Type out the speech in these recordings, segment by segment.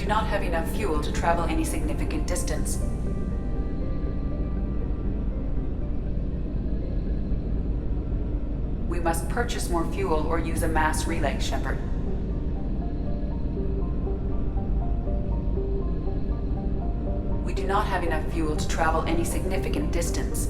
not have enough fuel to travel any significant distance. We must purchase more fuel or use a mass relay, Shepard. We do not have enough fuel to travel any significant distance.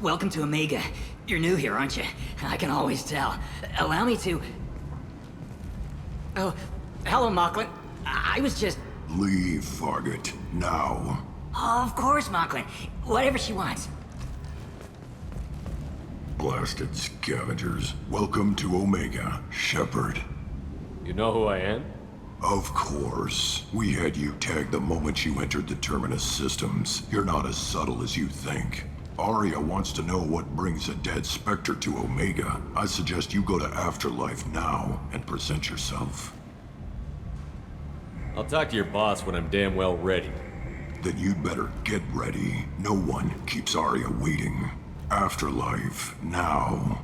Welcome to Omega. You're new here, aren't you? I can always tell. Allow me to... Oh, hello, Mocklin. I was just... Leave, Fargate. Now. Oh, of course, Mocklin. Whatever she wants. Blasted scavengers. Welcome to Omega, Shepard. You know who I am? Of course. We had you tagged the moment you entered the Terminus systems. You're not as subtle as you think. Arya wants to know what brings a dead Spectre to Omega. I suggest you go to Afterlife now and present yourself. I'll talk to your boss when I'm damn well ready. Then you'd better get ready. No one keeps Arya waiting. Afterlife now.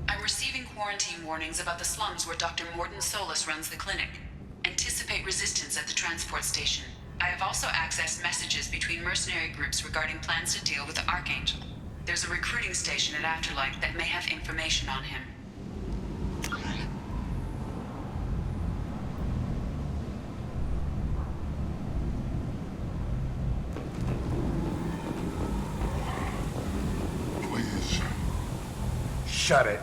I'm receiving quarantine warnings about the slums where Dr. Morton Solus runs the clinic. Anticipate resistance at the transport station. I have also accessed messages between mercenary groups regarding plans to deal with the Archangel. There's a recruiting station at Afterlife that may have information on him. Please. Shut it.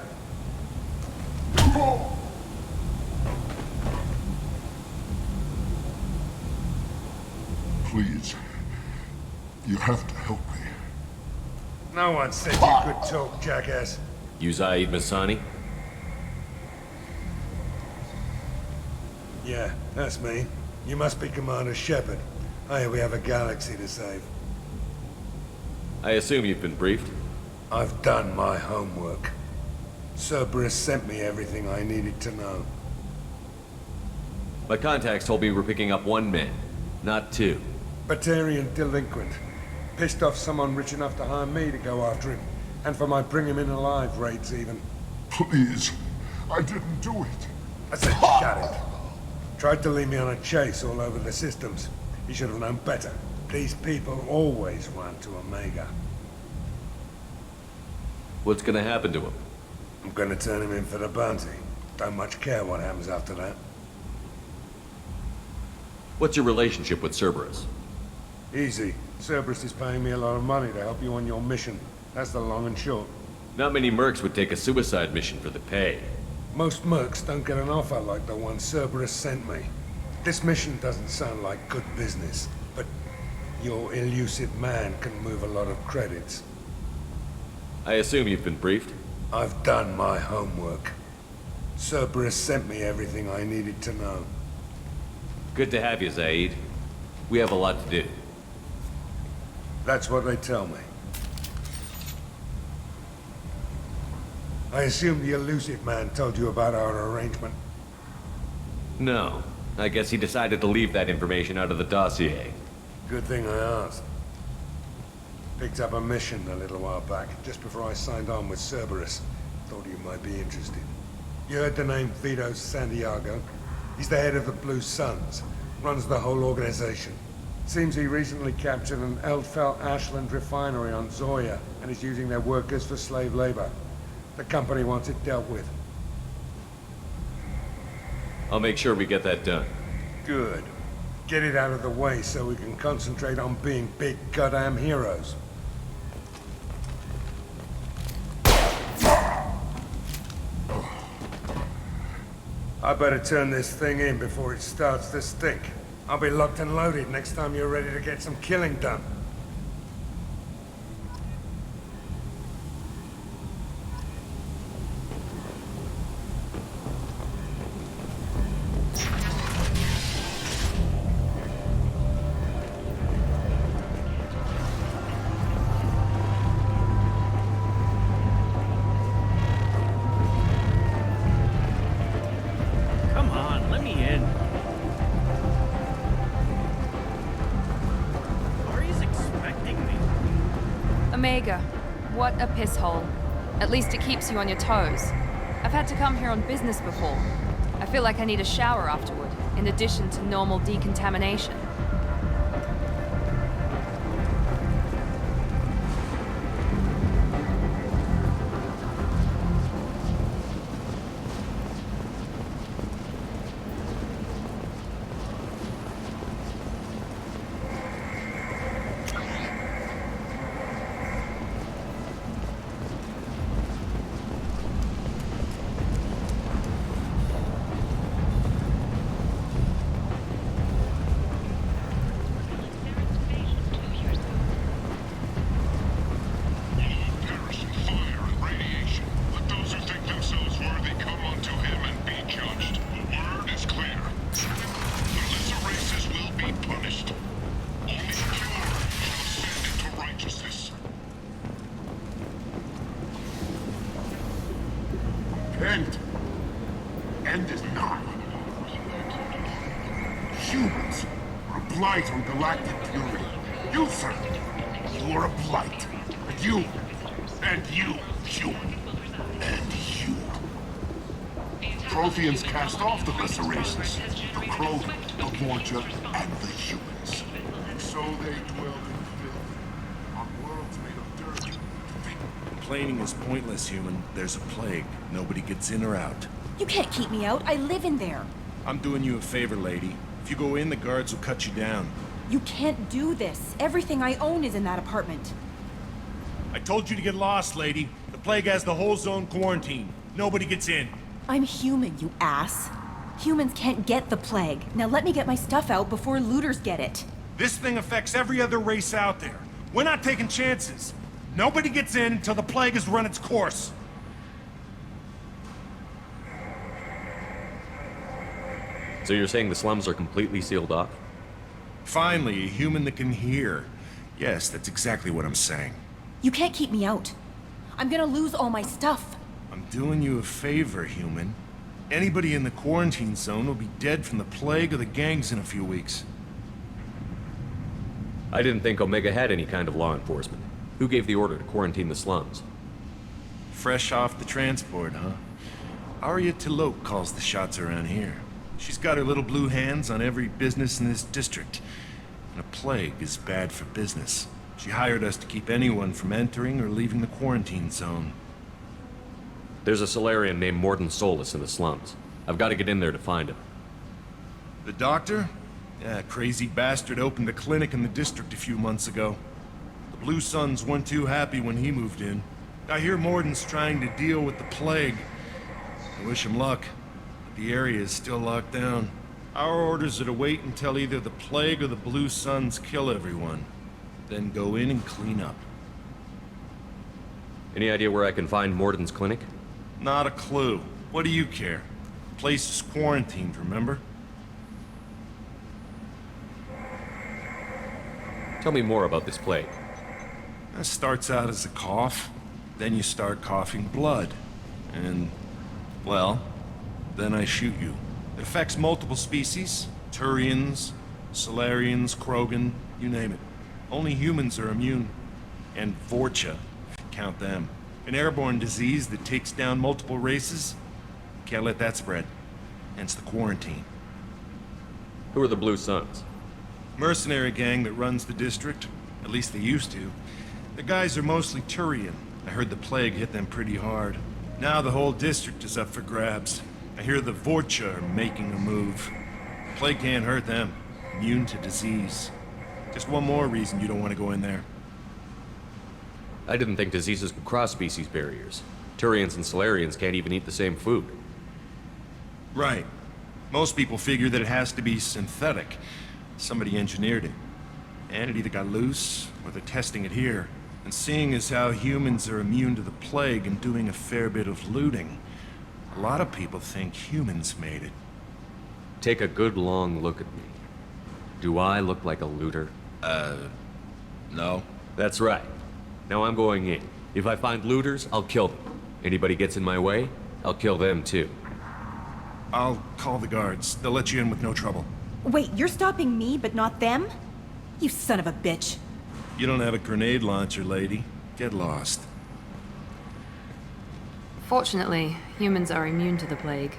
Please. You have to help me. No one said you could talk, jackass. You Zaid Masani? Yeah, that's me. You must be Commander Shepard. Hey, we have a galaxy to save. I assume you've been briefed? I've done my homework. Cerberus sent me everything I needed to know. My contacts told me we're picking up one man, not two. Batarian delinquent. Pissed off someone rich enough to hire me to go after him. And for my bring him in alive raids even. Please. I didn't do it. I said shut it. Tried to lead me on a chase all over the systems. He should have known better. These people always run to Omega. What's gonna happen to him? I'm gonna turn him in for the bounty. Don't much care what happens after that. What's your relationship with Cerberus? Easy. Cerberus is paying me a lot of money to help you on your mission. That's the long and short. Not many mercs would take a suicide mission for the pay. Most mercs don't get an offer like the one Cerberus sent me. This mission doesn't sound like good business, but your elusive man can move a lot of credits. I assume you've been briefed? I've done my homework. Cerberus sent me everything I needed to know. Good to have you, Zaid. We have a lot to do. That's what they tell me. I assume the elusive man told you about our arrangement. No. I guess he decided to leave that information out of the dossier. Good thing I asked. Picked up a mission a little while back, just before I signed on with Cerberus. Thought you might be interested. You heard the name Vito Santiago? He's the head of the Blue Suns, runs the whole organization. Seems he recently captured an Eldfell Ashland refinery on Zoya and is using their workers for slave labor. The company wants it dealt with. I'll make sure we get that done. Good. Get it out of the way so we can concentrate on being big goddamn heroes. I better turn this thing in before it starts to stink. I'll be locked and loaded next time you're ready to get some killing done. Come on, let me in. Ari's expecting me. Omega, what a piss hole. At least it keeps you on your toes. I've had to come here on business before. I feel like I need a shower afterward, in addition to normal decontamination. End is not. Humans are a blight on galactic purity. You, sir, you are a blight. And you, human. And you. Protheans cast off the lesser races. The Crow, the Vorcha, and the humans. And so they dwell in filth, on worlds made of dirt. Complaining is pointless, human. There's a plague. Nobody gets in or out. You can't keep me out. I live in there. I'm doing you a favor, lady. If you go in, the guards will cut you down. You can't do this. Everything I own is in that apartment. I told you to get lost, lady. The plague has the whole zone quarantined. Nobody gets in. I'm human, you ass. Humans can't get the plague. Now let me get my stuff out before looters get it. This thing affects every other race out there. We're not taking chances. Nobody gets in until the plague has run its course. So you're saying the slums are completely sealed off? Finally, a human that can hear. Yes, that's exactly what I'm saying. You can't keep me out. I'm gonna lose all my stuff. I'm doing you a favor, human. Anybody in the quarantine zone will be dead from the plague or the gangs in a few weeks. I didn't think Omega had any kind of law enforcement. Who gave the order to quarantine the slums? Fresh off the transport, huh? Arya Tilok calls the shots around here. She's got her little blue hands on every business in this district. And a plague is bad for business. She hired us to keep anyone from entering or leaving the quarantine zone. There's a Solarian named Morden Solus in the slums. I've got to get in there to find him. The doctor? Yeah, crazy bastard opened a clinic in the district a few months ago. The Blue Suns weren't too happy when he moved in. I hear Morden's trying to deal with the plague. I wish him luck. The area is still locked down. Our orders are to wait until either the plague or the Blue Suns kill everyone. Then go in and clean up. Any idea where I can find Morden's clinic? Not a clue. What do you care? The place is quarantined, remember? Tell me more about this plague. It starts out as a cough, then you start coughing blood. And, well, then I shoot you. It affects multiple species. Turians, Solarians, Krogan, you name it. Only humans are immune. And Vorcha, if you count them. An airborne disease that takes down multiple races. Can't let that spread. Hence the quarantine. Who are the Blue Suns? Mercenary gang that runs the district. At least they used to. The guys are mostly Turian. I heard the plague hit them pretty hard. Now the whole district is up for grabs. I hear the Vorcha are making a move. The plague can't hurt them. Immune to disease. Just one more reason you don't want to go in there. I didn't think diseases could cross species barriers. Turians and Solarians can't even eat the same food. Right. Most people figure that it has to be synthetic. Somebody engineered it. And it either got loose, or they're testing it here. And seeing as how humans are immune to the plague and doing a fair bit of looting, a lot of people think humans made it. Take a good long look at me. Do I look like a looter? No. That's right. Now I'm going in. If I find looters, I'll kill them. Anybody gets in my way, I'll kill them too. I'll call the guards. They'll let you in with no trouble. Wait, you're stopping me, but not them? You son of a bitch. You don't have a grenade launcher, lady. Get lost. Fortunately, humans are immune to the plague.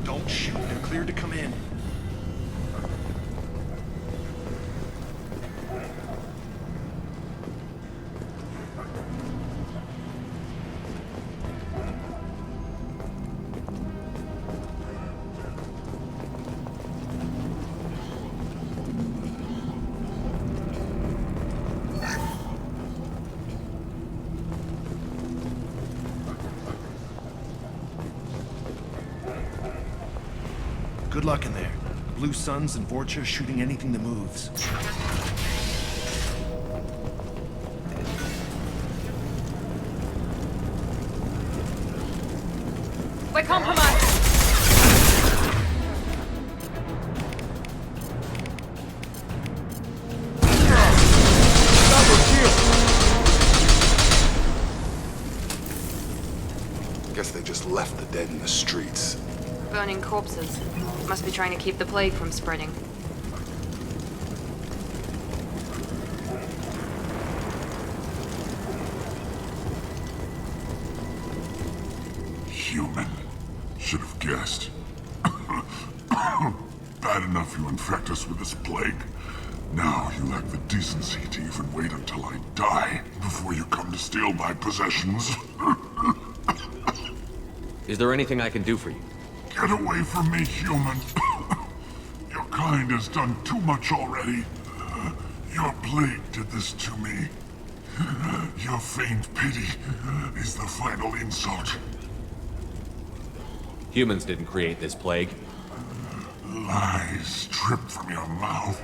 Don't shoot. They're cleared to come in. Good luck in there. Blue Suns and Vorcha shooting anything that moves. We're compromised! Guess they just left the dead in the streets. Burning corpses. Must be trying to keep the plague from spreading. Human. Should have guessed. Bad enough you infect us with this plague. Now you lack the decency to even wait until I die before you come to steal my possessions. Is there anything I can do for you? Get away from me, human. Your kind has done too much already. Your plague did this to me. Your feigned pity is the final insult. Humans didn't create this plague. Lies drip from your mouth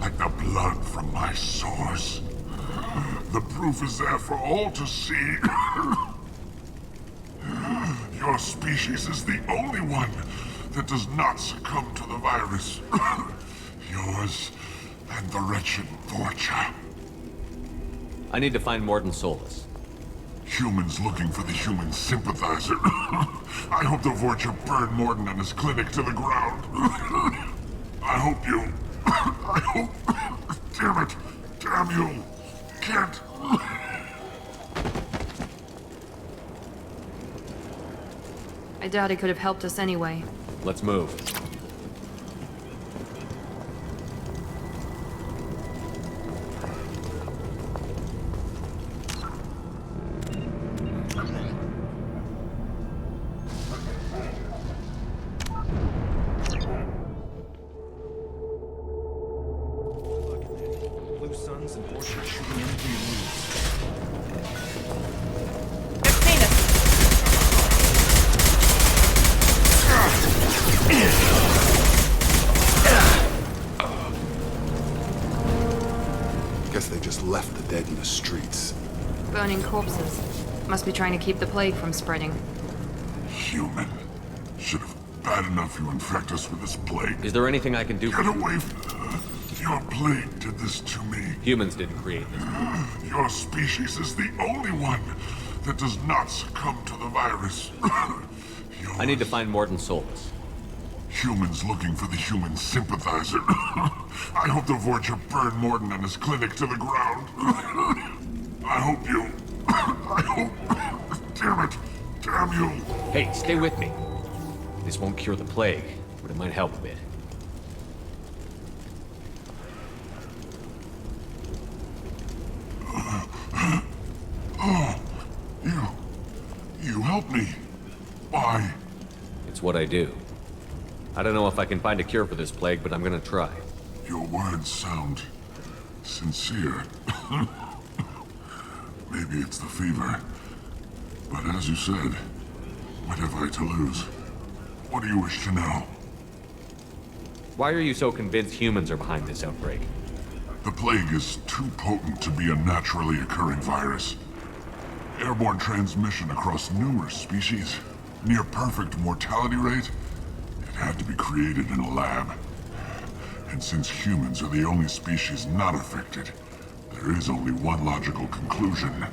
like the blood from my sores. The proof is there for all to see. Your species is the only one that does not succumb to the virus. Yours and the wretched Vorcha. I need to find Morden Solus. Humans looking for the human sympathizer. I hope the Vorcha burn Morden and his clinic to the ground. I hope you... I hope... Damn it! Damn you! Can't... I doubt he could have helped us anyway. Let's move. streets. Burning corpses. Must be trying to keep the plague from spreading. Human. Should have bad enough you infect us with this plague. Is there anything I can do Get for away from... Your plague did this to me. Humans didn't create this. Your species is the only one that does not succumb to the virus. I need to find Morden Solus. Humans looking for the human sympathizer. I hope the Vorcha burn Morden and his clinic to the ground. I hope you... I hope... Damn it. Damn you. Hey, stay with me. This won't cure the plague, but it might help a bit. You helped me. Why? It's what I do. I don't know if I can find a cure for this plague, but I'm gonna try. Your words sound sincere. Maybe it's the fever. But as you said, what have I to lose? What do you wish to know? Why are you so convinced humans are behind this outbreak? The plague is too potent to be a naturally occurring virus. Airborne transmission across numerous species, near perfect mortality rate. It had to be created in a lab. And since humans are the only species not affected, there is only one logical conclusion.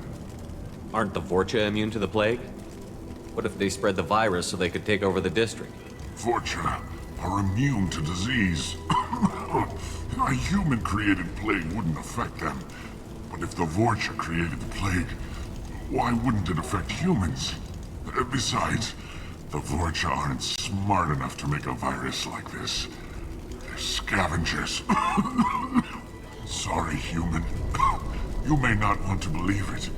Aren't the Vorcha immune to the plague? What if they spread the virus so they could take over the district? Vorcha are immune to disease. A human-created plague wouldn't affect them. But if the Vorcha created the plague, why wouldn't it affect humans? Besides, the Vorcha aren't smart enough to make a virus like this. They're scavengers. Sorry, human. You may not want to believe it,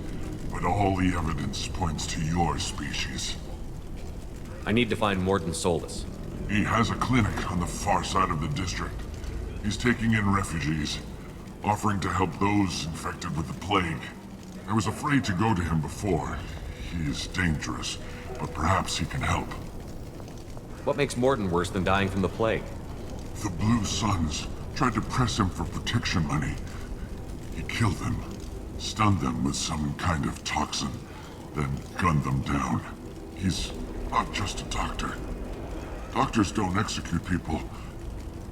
but all the evidence points to your species. I need to find Morden Solus. He has a clinic on the far side of the district. He's taking in refugees, offering to help those infected with the plague. I was afraid to go to him before. He is dangerous, but perhaps he can help. What makes Morden worse than dying from the plague? The Blue Suns tried to press him for protection money. He killed them, stunned them with some kind of toxin, then gunned them down. He's not just a doctor. Doctors don't execute people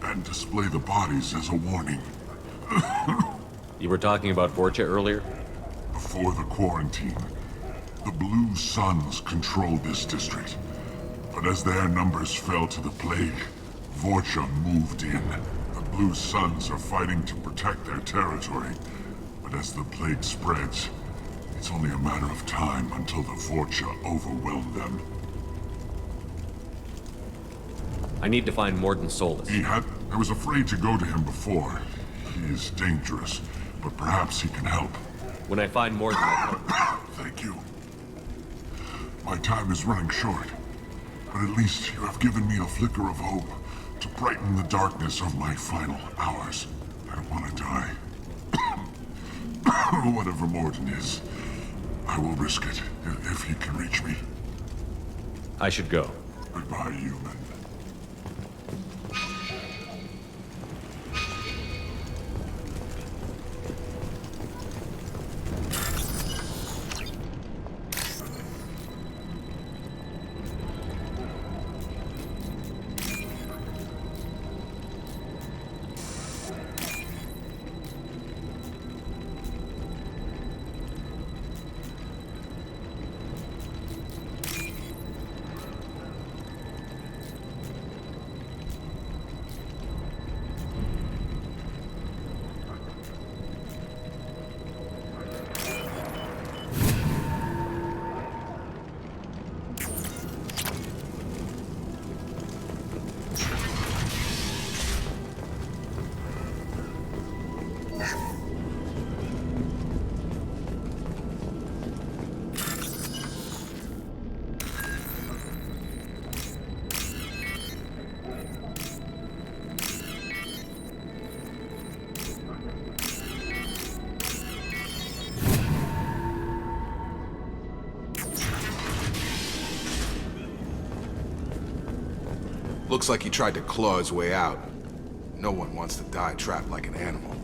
and display the bodies as a warning. You were talking about Vorcha earlier? Before the quarantine, the Blue Suns controlled this district. But as their numbers fell to the plague, Vorcha moved in. The Blue Suns are fighting to protect their territory. But as the plague spreads, it's only a matter of time until the Vorcha overwhelm them. I need to find Morden Solus. I was afraid to go to him before. He is dangerous, but perhaps he can help. When I find Morden, Thank you. My time is running short, but at least you have given me a flicker of hope to brighten the darkness of my final hours. I don't want to die. Whatever Morden is, I will risk it if he can reach me. I should go. Goodbye, human. Looks like he tried to claw his way out. No one wants to die trapped like an animal.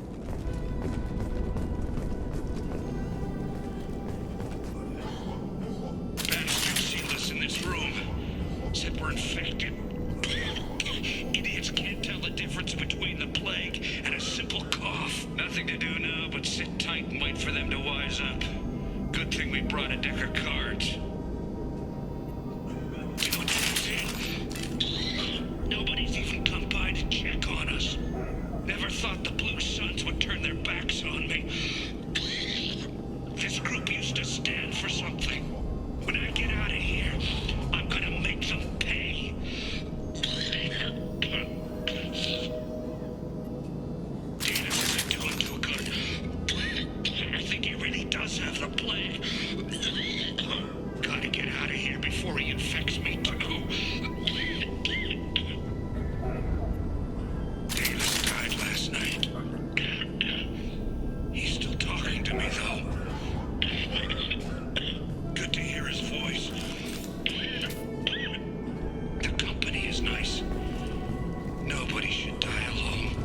brought a deck of cards. Nobody's even come by to check on us. Never thought the Blue Suns would turn their backs on me. This group used to stand for something. When I get out of here, I'm gonna make them pay. Dana isn't doing too good. I think he really does have the plague. Gotta get out of here before he infects me too. Davis died last night. He's still talking to me, though. Good to hear his voice. The company is nice. Nobody should die alone.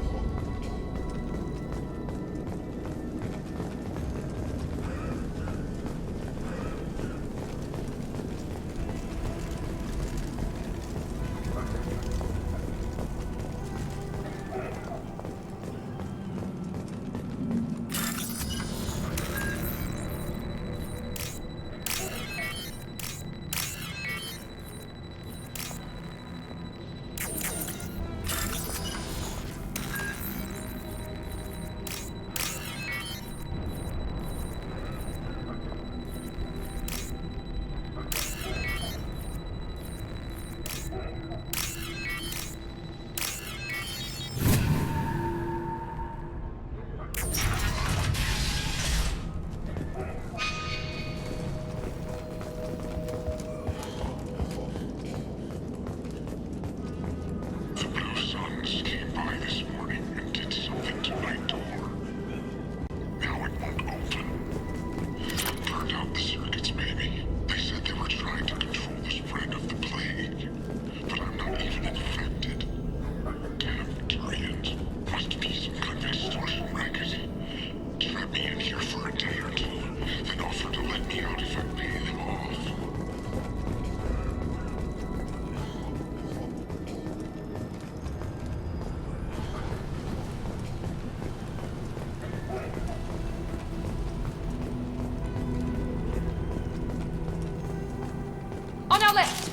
On our left!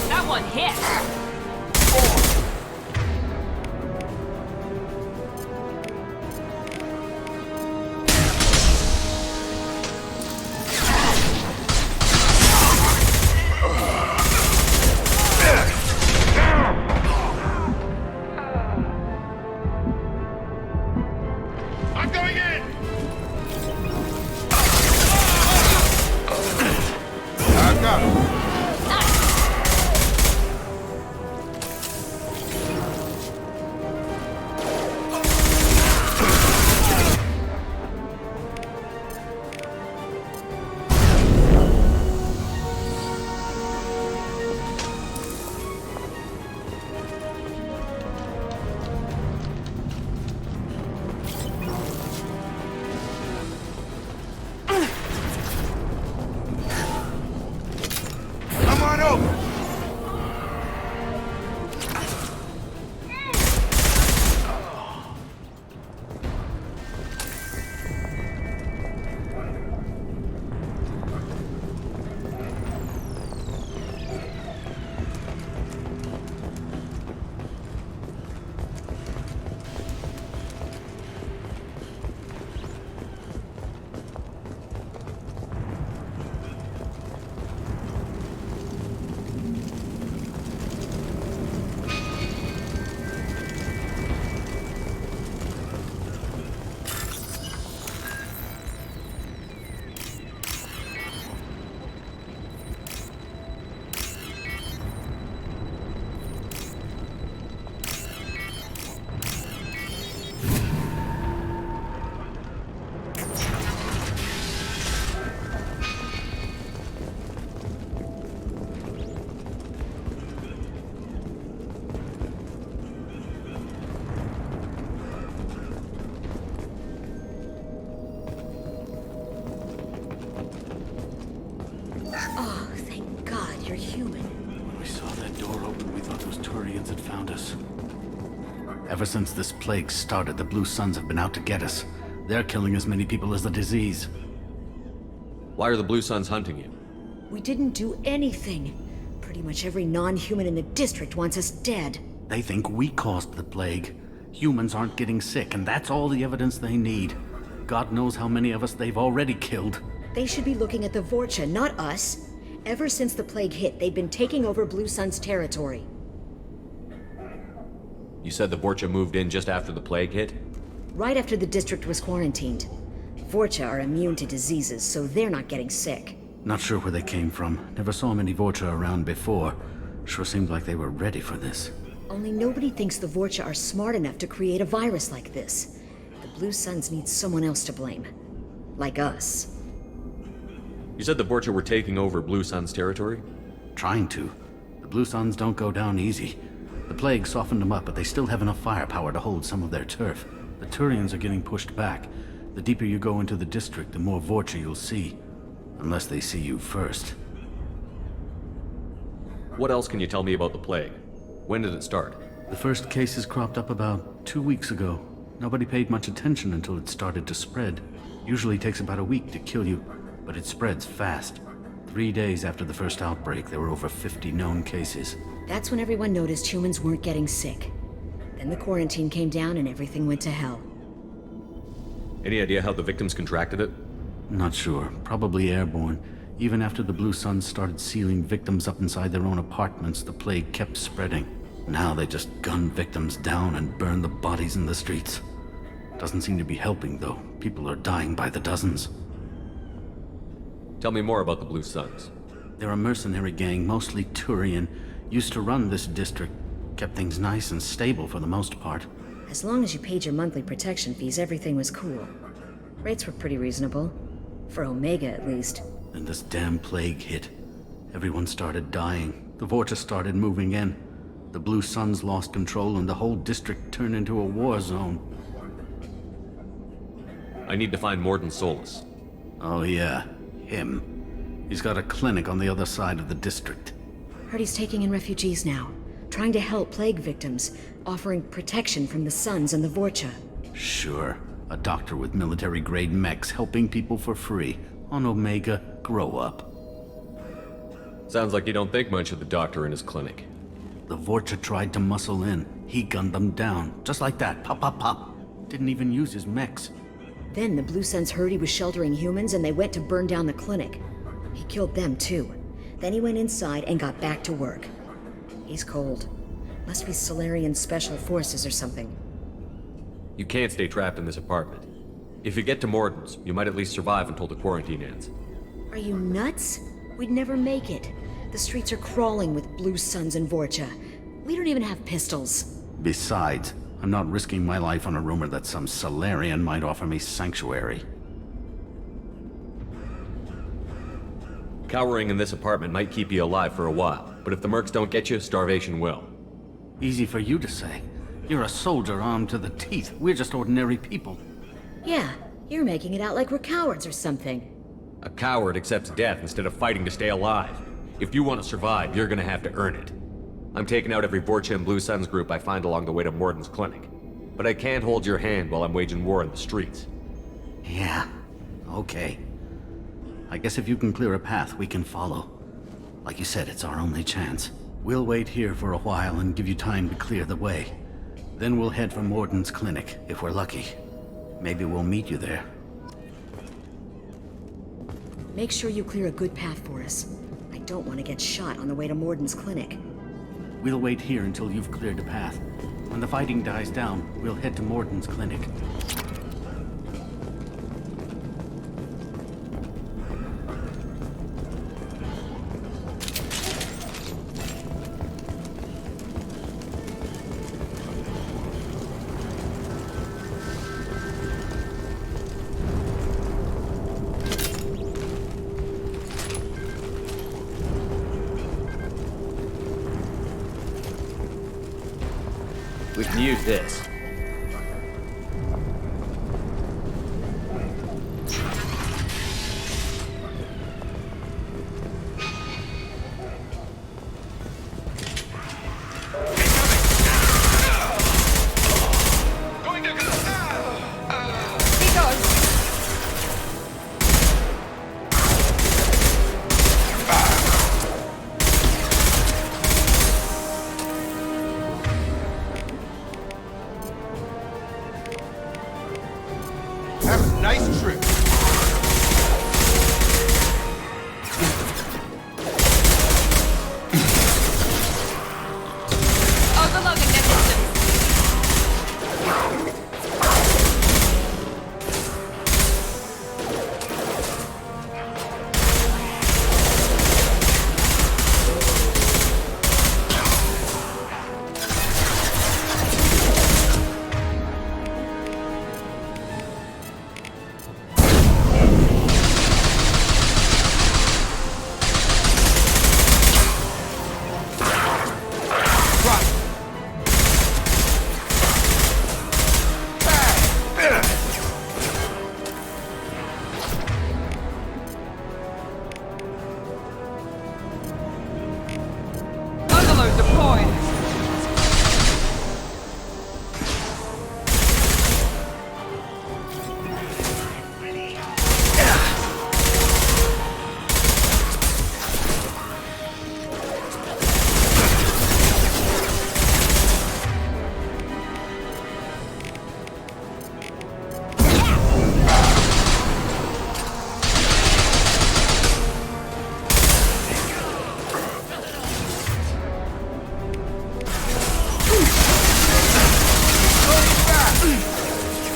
That one hit! I'm going in! I got him. Turians had found us. Ever since this plague started, the Blue Suns have been out to get us. They're killing as many people as the disease. Why are the Blue Suns hunting you? We didn't do anything. Pretty much every non-human in the district wants us dead. They think we caused the plague. Humans aren't getting sick, and that's all the evidence they need. God knows how many of us they've already killed. They should be looking at the Vorcha, not us. Ever since the plague hit, they've been taking over Blue Sun's territory. You said the Vorcha moved in just after the plague hit? Right after the district was quarantined. Vorcha are immune to diseases, so they're not getting sick. Not sure where they came from. Never saw many Vorcha around before. Sure seemed like they were ready for this. Only nobody thinks the Vorcha are smart enough to create a virus like this. The Blue Suns need someone else to blame. Like us. You said the Vorcha were taking over Blue Sun's territory? Trying to. The Blue Suns don't go down easy. The plague softened them up, but they still have enough firepower to hold some of their turf. The Turians are getting pushed back. The deeper you go into the district, the more Vorcha you'll see. Unless they see you first. What else can you tell me about the plague? When did it start? The first cases cropped up about 2 weeks ago. Nobody paid much attention until it started to spread. Usually takes about a week to kill you, but it spreads fast. 3 days after the first outbreak, there were over 50 known cases. That's when everyone noticed humans weren't getting sick. Then the quarantine came down and everything went to hell. Any idea how the victims contracted it? Not sure. Probably airborne. Even after the Blue Suns started sealing victims up inside their own apartments, the plague kept spreading. Now they just gun victims down and burn the bodies in the streets. Doesn't seem to be helping, though. People are dying by the dozens. Tell me more about the Blue Suns. They're a mercenary gang, mostly Turian. Used to run this district. Kept things nice and stable for the most part. As long as you paid your monthly protection fees, everything was cool. Rates were pretty reasonable. For Omega, at least. Then this damn plague hit. Everyone started dying. The Vorcha started moving in. The Blue Suns lost control and the whole district turned into a war zone. I need to find Morden Solus. Oh yeah, him. He's got a clinic on the other side of the district. Heard he's taking in refugees now. Trying to help plague victims. Offering protection from the Suns and the Vorcha. Sure. A doctor with military-grade mechs helping people for free. On Omega, grow up. Sounds like you don't think much of the doctor in his clinic. The Vorcha tried to muscle in. He gunned them down. Just like that. Pop, pop, pop. Didn't even use his mechs. Then the Blue Suns heard he was sheltering humans and they went to burn down the clinic. He killed them too. Then he went inside and got back to work. He's cold. Must be Solarian Special Forces or something. You can't stay trapped in this apartment. If you get to Morden's, you might at least survive until the quarantine ends. Are you nuts? We'd never make it. The streets are crawling with Blue Suns and Vorcha. We don't even have pistols. Besides, I'm not risking my life on a rumor that some Solarian might offer me sanctuary. Cowering in this apartment might keep you alive for a while, but if the mercs don't get you, starvation will. Easy for you to say. You're a soldier armed to the teeth. We're just ordinary people. Yeah, you're making it out like we're cowards or something. A coward accepts death instead of fighting to stay alive. If you want to survive, you're gonna have to earn it. I'm taking out every Vorcha and Blue Suns group I find along the way to Morden's clinic. But I can't hold your hand while I'm waging war in the streets. Yeah, okay. I guess if you can clear a path, we can follow. Like you said, it's our only chance. We'll wait here for a while and give you time to clear the way. Then we'll head for Morden's clinic, if we're lucky. Maybe we'll meet you there. Make sure you clear a good path for us. I don't want to get shot on the way to Morden's clinic. We'll wait here until you've cleared a path. When the fighting dies down, we'll head to Morden's clinic. We can use this. deployed.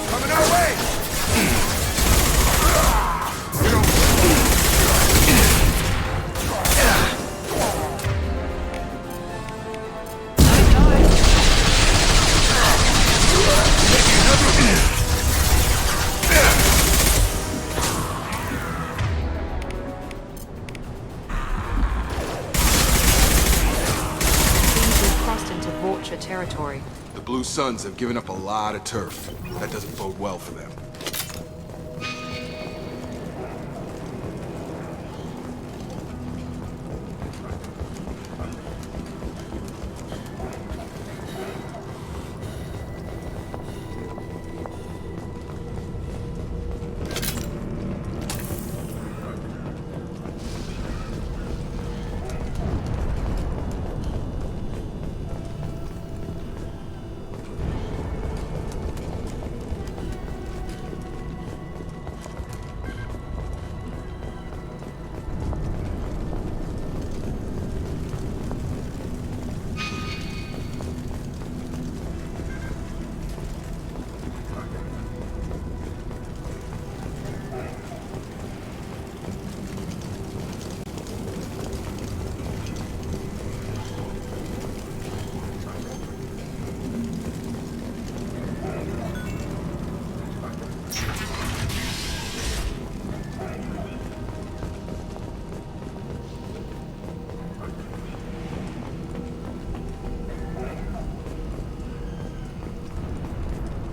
Coming our way! Territory. The Blue Suns have given up a lot of turf. That doesn't bode well for them.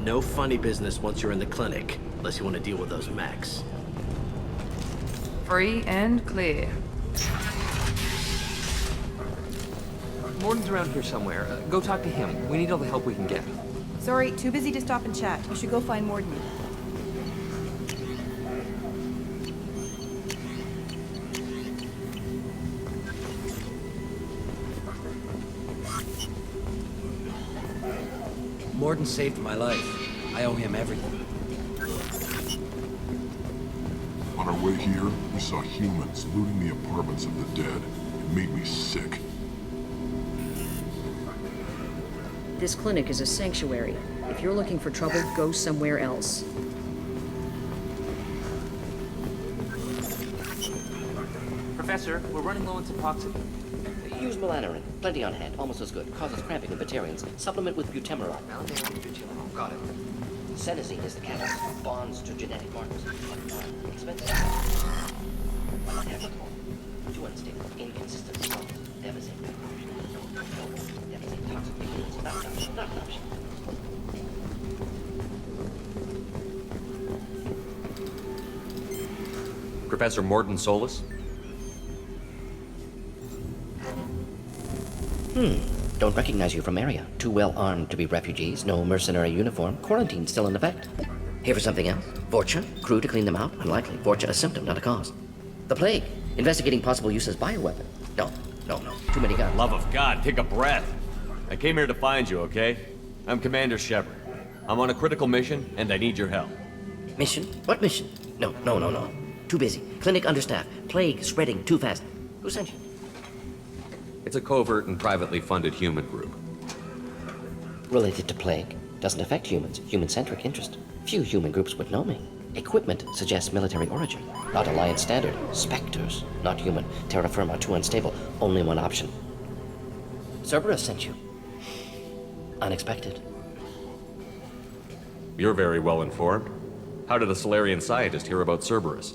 No funny business once you're in the clinic, unless you want to deal with those mechs. Free and clear. Morden's around here somewhere. Go talk to him. We need all the help we can get. Sorry, too busy to stop and chat. You should go find Morden. Morden saved my life. I owe him everything. On our way here, we saw humans looting the apartments of the dead. It made me sick. This clinic is a sanctuary. If you're looking for trouble, go somewhere else. Professor, we're running low on Suboxone. Use melanorin. Plenty on hand. Almost as good. Causes cramping in Batarians. Supplement with butemerol. Got it. Senesine is the catalyst. Bonds to genetic markers. Expensive. Applicable. Too unstable. Inconsistent results. Devastating. Devastating toxic behaviors. Not an option. Not an option. Professor Morden Solus? Don't recognize you from area. Too well armed to be refugees. No mercenary uniform. Quarantine still in effect. Here for something else? Vorcha? Crew to clean them out? Unlikely. Vorcha a symptom, not a cause. The plague. Investigating possible use as bioweapon. No. Too many guns. Love of God, take a breath. I came here to find you, okay? I'm Commander Shepard. I'm on a critical mission, and I need your help. Mission? What mission? No. Too busy. Clinic understaffed. Plague spreading too fast. Who sent you? It's a covert and privately funded human group. Related to plague. Doesn't affect humans. Human-centric interest. Few human groups would know me. Equipment suggests military origin. Not Alliance standard. Spectres. Not human. Terra firma too unstable. Only one option. Cerberus sent you. Unexpected. You're very well informed. How did a Solarian scientist hear about Cerberus?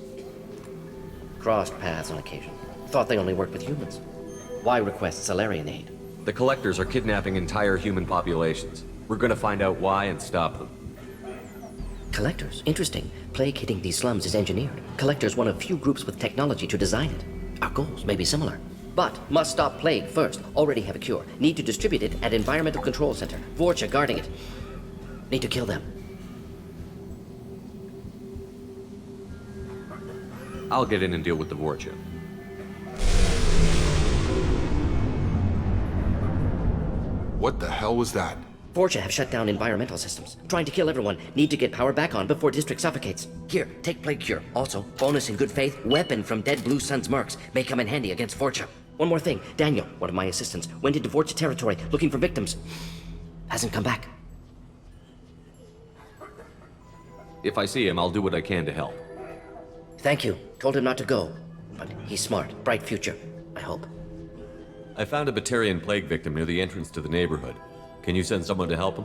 Crossed paths on occasion. Thought they only worked with humans. Why request Solarian aid? The Collectors are kidnapping entire human populations. We're gonna find out why and stop them. Collectors? Interesting. Plague hitting these slums is engineered. Collectors one of few groups with technology to design it. Our goals may be similar. But must stop plague first. Already have a cure. Need to distribute it at Environmental Control Center. Vorcha guarding it. Need to kill them. I'll get in and deal with the Vorcha. What the hell was that? Vorcha have shut down environmental systems. Trying to kill everyone. Need to get power back on before district suffocates. Here, take plague cure. Also, bonus in good faith, weapon from dead Blue Sun's mercs. May come in handy against Vorcha. One more thing. Daniel, one of my assistants, went into Vorcha territory looking for victims. Hasn't come back. If I see him, I'll do what I can to help. Thank you. Told him not to go. But he's smart. Bright future. I hope. I found a Batarian plague victim near the entrance to the neighborhood. Can you send someone to help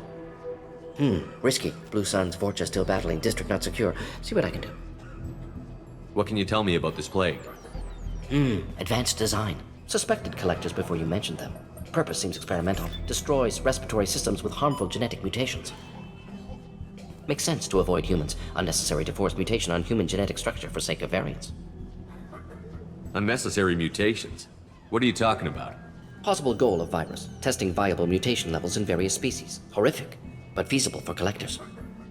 him? Risky. Blue Sun's Vorcha still battling. District not secure. See what I can do. What can you tell me about this plague? Advanced design. Suspected collectors before you mentioned them. Purpose seems experimental. Destroys respiratory systems with harmful genetic mutations. Makes sense to avoid humans. Unnecessary to force mutation on human genetic structure for sake of variance. Unnecessary mutations? What are you talking about? Possible goal of virus. Testing viable mutation levels in various species. Horrific, but feasible for collectors.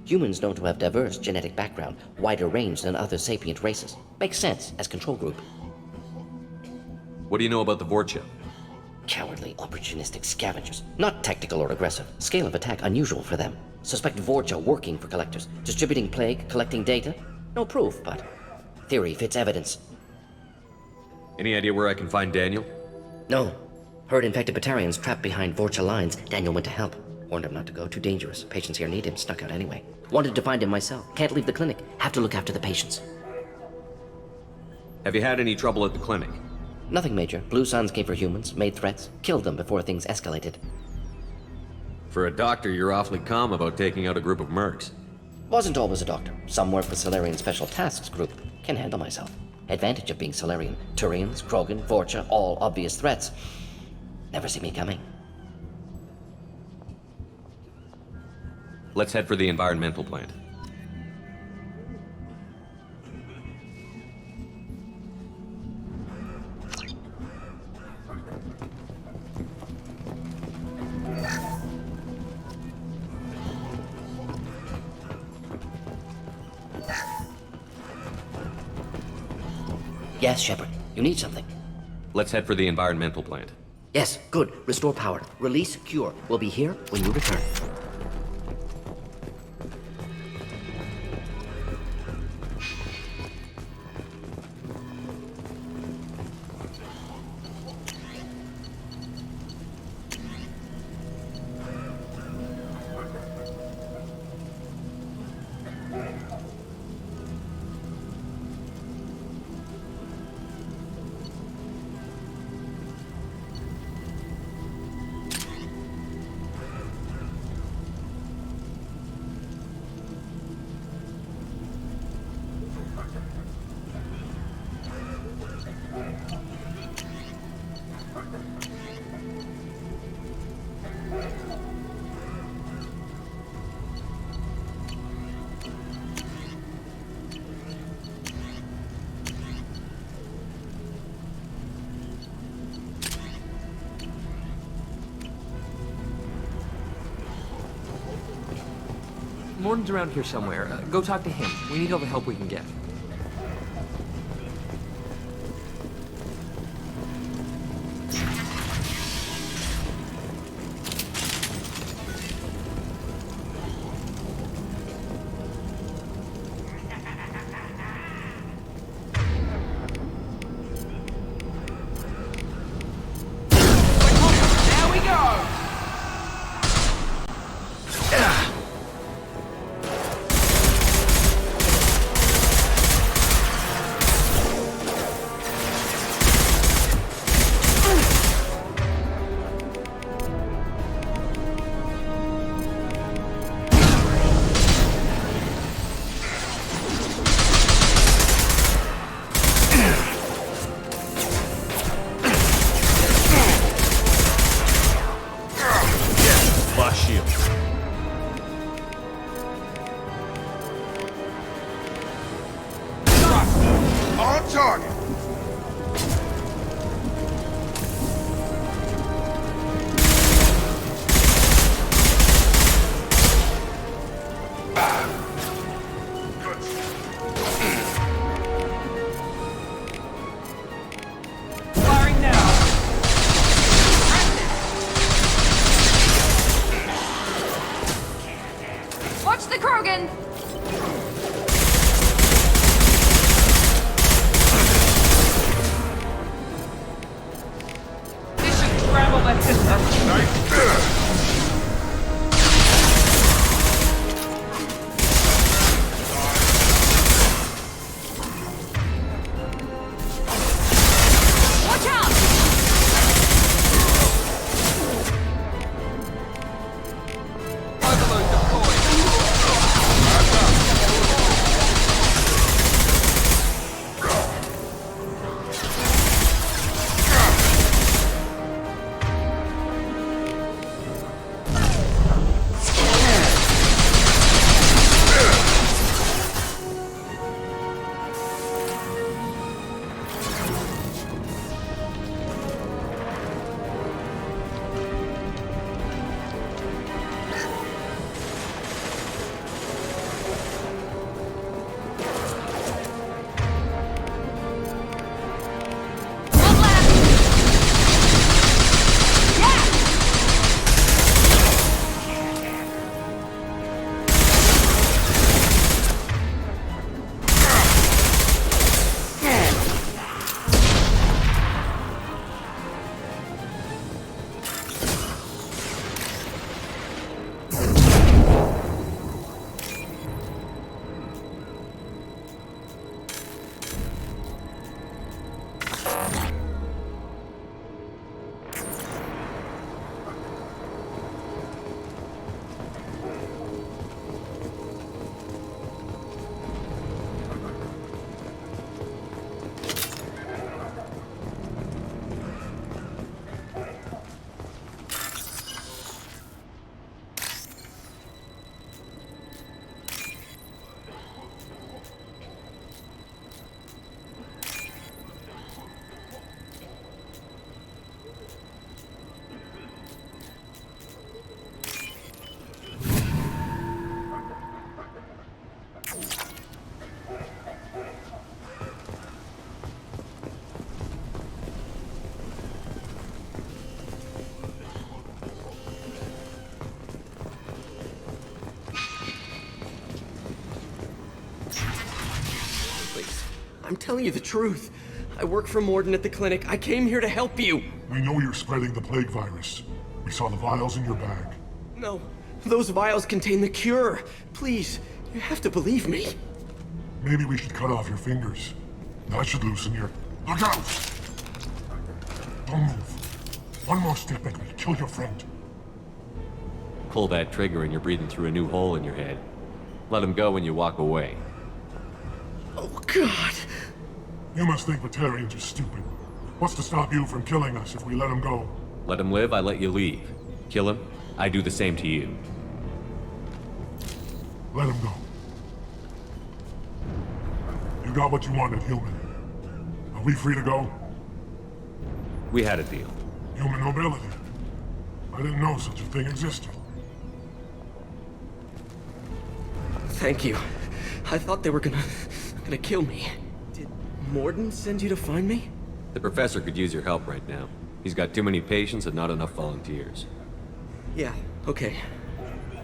Humans known to have diverse genetic background, wider range than other sapient races. Makes sense as control group. What do you know about the Vorcha? Cowardly, opportunistic scavengers. Not tactical or aggressive. Scale of attack unusual for them. Suspect Vorcha working for collectors. Distributing plague, collecting data. No proof, but theory fits evidence. Any idea where I can find Daniel? No. Heard infected Batarians trapped behind Vorcha lines. Daniel went to help. Warned him not to go. Too dangerous. Patients here need him. Snuck out anyway. Wanted to find him myself. Can't leave the clinic. Have to look after the patients. Have you had any trouble at the clinic? Nothing major. Blue Suns came for humans, made threats, killed them before things escalated. For a doctor, you're awfully calm about taking out a group of mercs. Wasn't always a doctor. Some work for Solarian Special Tasks Group. Can handle myself. Advantage of being Solarian. Turians, Krogan, Vorcha, all obvious threats. Never see me coming. Let's head for the environmental plant. Yes, Shepard. You need something. Let's head for the environmental plant. Yes, good. Restore power. Release cure. We'll be here when you return. Morden's around here somewhere. Go talk to him. We need all the help we can get. There we go! Flash shield. On target. the Krogan! Travel the system. Watch out! Overload deployed. I'm telling you the truth. I work for Morden at the clinic. I came here to help you. We know you're spreading the plague virus. We saw the vials in your bag. No, those vials contain the cure. Please, you have to believe me. Maybe we should cut off your fingers. That should loosen your... Look out! Don't move. One more step and we'll kill your friend. Pull that trigger and you're breathing through a new hole in your head. Let him go when you walk away. Oh, God. You must think Batarians are stupid. What's to stop you from killing us if we let him go? Let him live, I let you leave. Kill him, I do the same to you. Let him go. You got what you wanted, human. Are we free to go? We had a deal. Human mobility. I didn't know such a thing existed. Thank you. I thought they were gonna kill me. Did Morden send you to find me? The professor could use your help right now. He's got too many patients and not enough volunteers. Yeah, okay.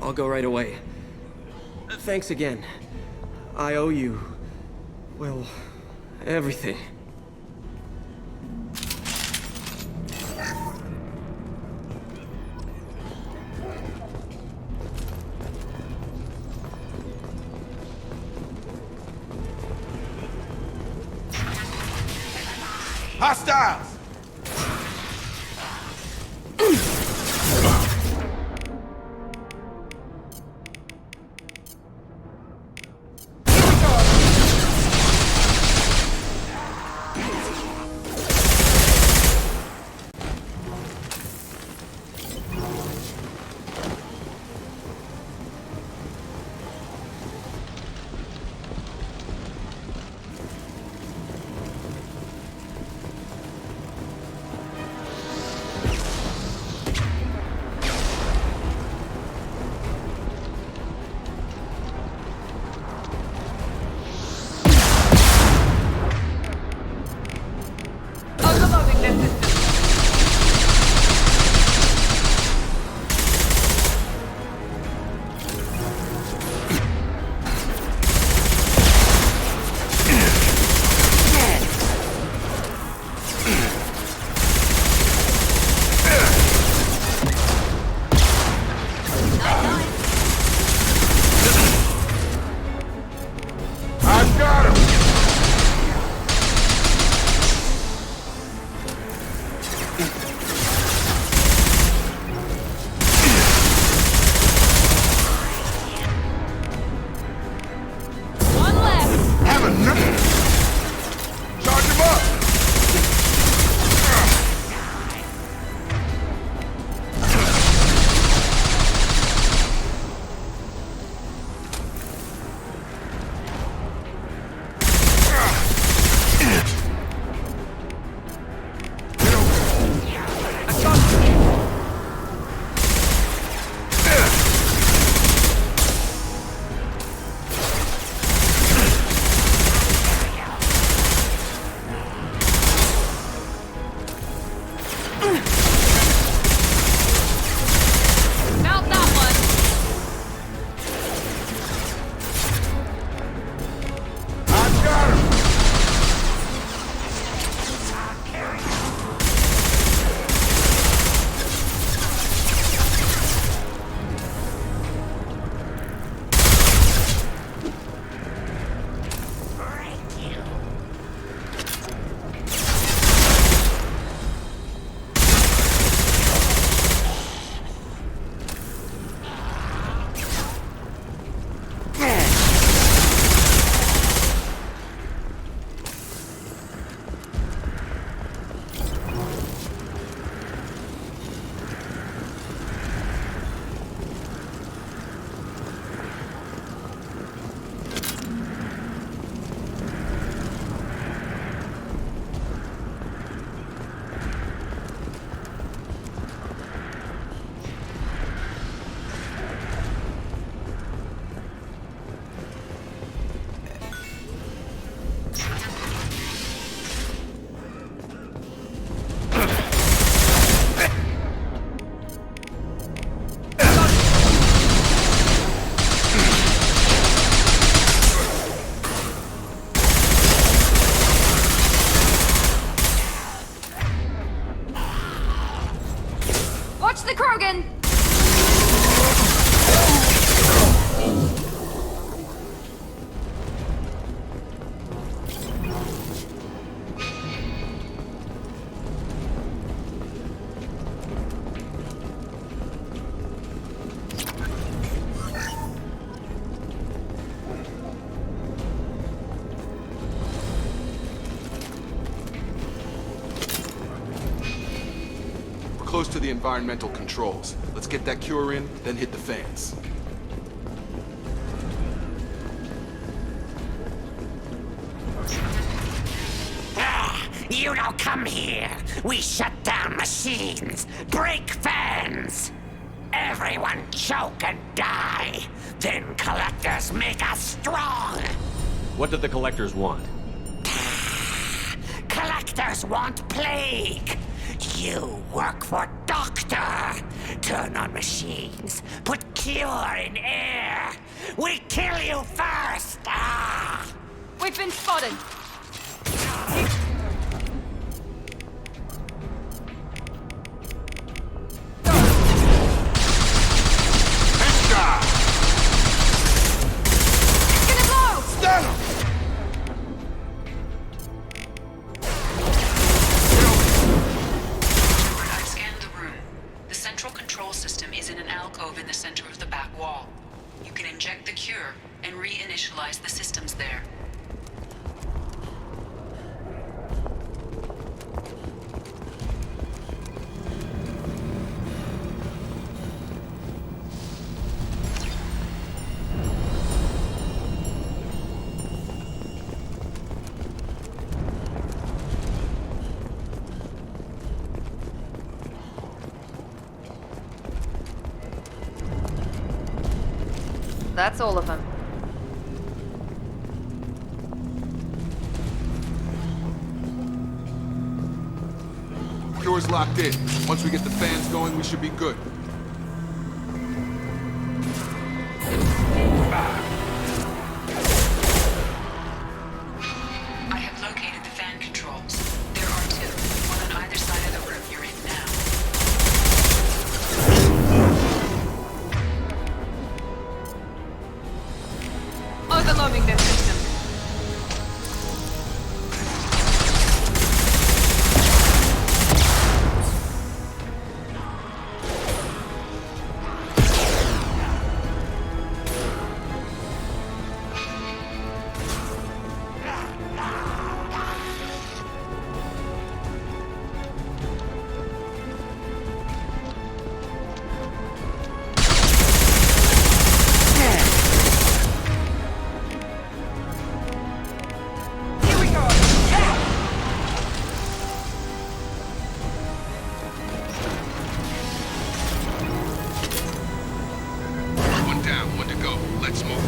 I'll go right away. Thanks again. I owe you... well, everything. Hostiles! close to the environmental controls. Let's get that cure in, then hit the fans. You don't come here. We shut down machines, break fans. Everyone choke and die. Then collectors make us strong. What do the collectors want? Collectors want plague. You work for Doctor. Turn on machines. Put cure in air. We kill you first. We've been spotted. I've scanned the room. The central control system is in an alcove in the center of the back wall. You can inject the cure and reinitialize the systems there. That's all of them. Cure's locked in. Once we get the fans going, we should be good. I have located the fan controls. There are two, one on either side of the room you're in now. Overloading their system. One down, one to go. Let's move.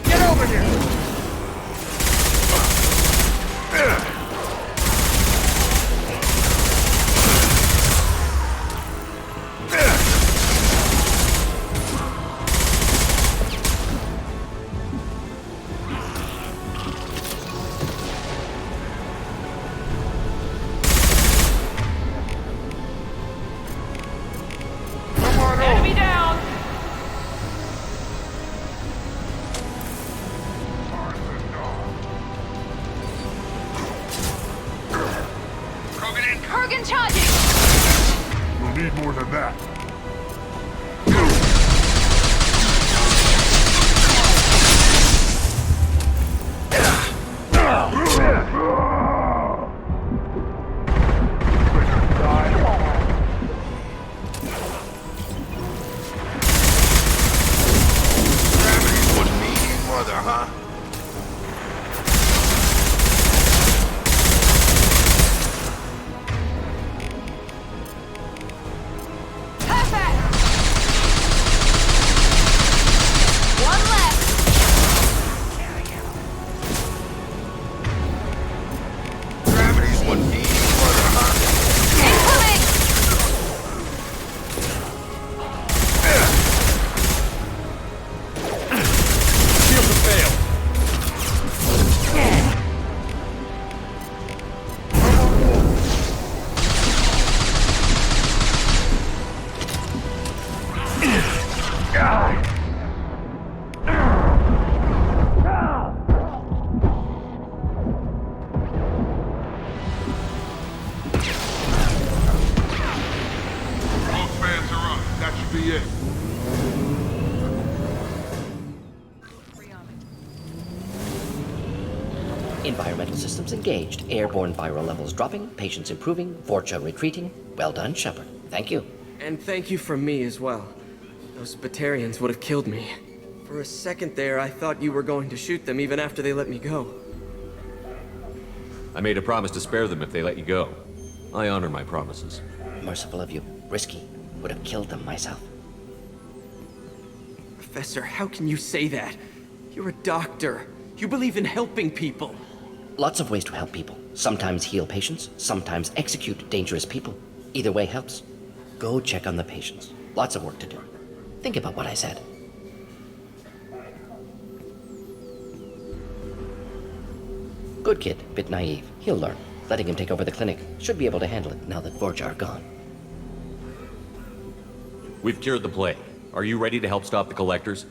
Get over here! Enemy down! Kurgan charging! You'll need more than that. Gravity's one mean mother, huh? Hey! the end. Environmental systems engaged. Airborne viral levels dropping. Patients improving. Vorcha retreating. Well done, Shepard. Thank you. And thank you from me as well. Those Batarians would have killed me. For a second there, I thought you were going to shoot them even after they let me go. I made a promise to spare them if they let you go. I honor my promises. Merciful of you. Risky. Would have killed them myself. Professor, how can you say that? You're a doctor. You believe in helping people. Lots of ways to help people. Sometimes heal patients, sometimes execute dangerous people. Either way helps. Go check on the patients. Lots of work to do. Think about what I said. Good kid, bit naive. He'll learn. Letting him take over the clinic. Should be able to handle it now that Vorcha are gone. We've cured the plague. Are you ready to help stop the Collectors?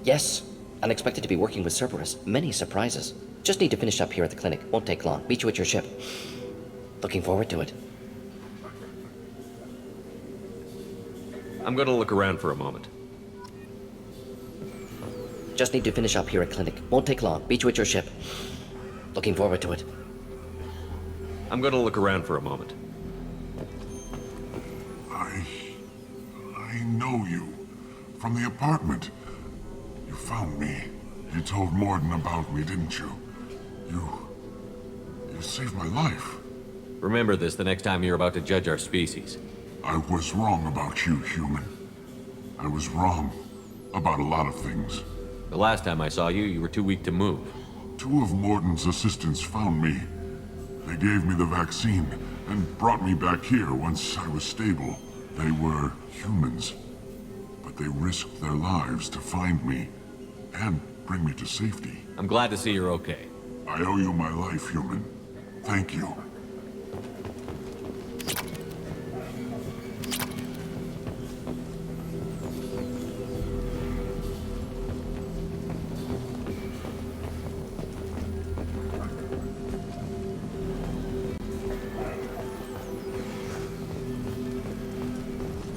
Yes. Unexpected to be working with Cerberus. Many surprises. Just need to finish up here at the clinic. Won't take long. Meet you at your ship. Looking forward to it. I'm gonna look around for a moment. Just need to finish up here at clinic. Won't take long. Meet you at your ship. Looking forward to it. I'm gonna look around for a moment. I know you. From the apartment. You found me. You told Morden about me, didn't you? You saved my life. Remember this the next time you're about to judge our species. I was wrong about you, human. I was wrong about a lot of things. The last time I saw you, you were too weak to move. 2 of Morden's assistants found me. They gave me the vaccine and brought me back here once I was stable. They were humans, but they risked their lives to find me and bring me to safety. I'm glad to see you're okay. I owe you my life, human. Thank you.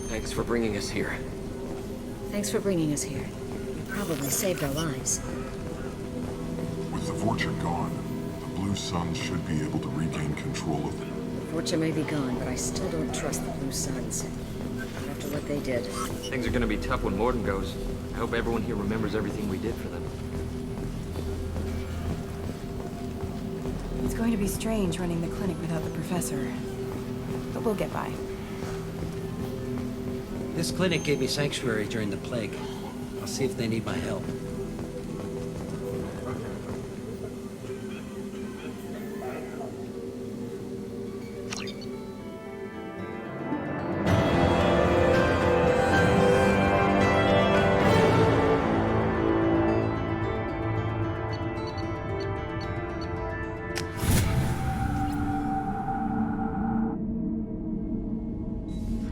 Thanks for bringing us here. Thanks for bringing us here. You probably saved our lives. With the Vorcha gone, the Blue Suns should be able to regain control of it. Vorcha may be gone, but I still don't trust the Blue Suns. After what they did. Things are gonna be tough when Morden goes. I hope everyone here remembers everything we did for them. It's going to be strange running the clinic without the professor. But we'll get by. This clinic gave me sanctuary during the plague. I'll see if they need my help.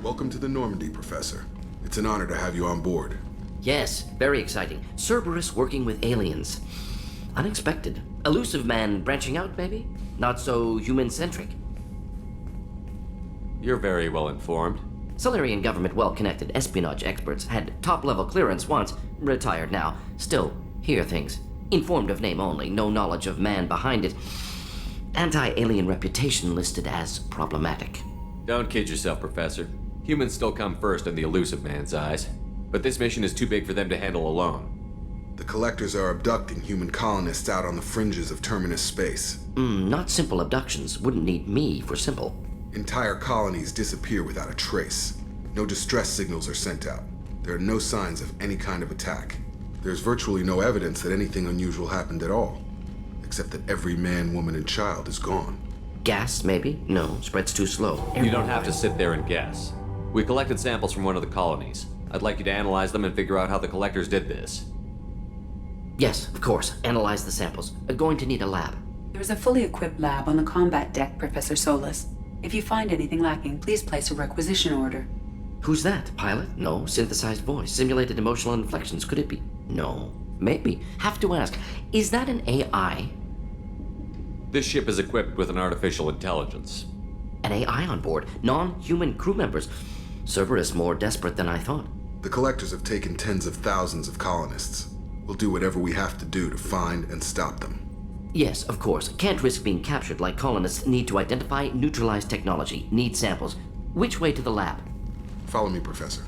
Welcome to the Normandy, Professor. It's an honor to have you on board. Yes, very exciting. Cerberus working with aliens. Unexpected. Elusive man branching out, maybe? Not so human-centric. You're very well informed. Solarian government well-connected espionage experts had top-level clearance once, retired now. Still, hear things. Informed of name only, no knowledge of man behind it. Anti-alien reputation listed as problematic. Don't kid yourself, Professor. Humans still come first in the elusive man's eyes. But this mission is too big for them to handle alone. The Collectors are abducting human colonists out on the fringes of Terminus space. Not simple abductions. Wouldn't need me for simple. Entire colonies disappear without a trace. No distress signals are sent out. There are no signs of any kind of attack. There's virtually no evidence that anything unusual happened at all. Except that every man, woman, and child is gone. Gas, maybe? No, spreads too slow. You don't have to sit there and guess. We collected samples from one of the colonies. I'd like you to analyze them and figure out how the Collectors did this. Yes, of course. Analyze the samples. Going to need a lab. There's a fully equipped lab on the combat deck, Professor Solis. If you find anything lacking, please place a requisition order. Who's that? Pilot? No. Synthesized voice. Simulated emotional inflections. Could it be? No. Maybe. Have to ask. Is that an AI? This ship is equipped with an artificial intelligence. An AI on board? Non-human crew members? Cerberus more desperate than I thought. The Collectors have taken tens of thousands of colonists. We'll do whatever we have to do to find and stop them. Yes, of course. Can't risk being captured like colonists need to identify, neutralize technology, need samples. Which way to the lab? Follow me, Professor.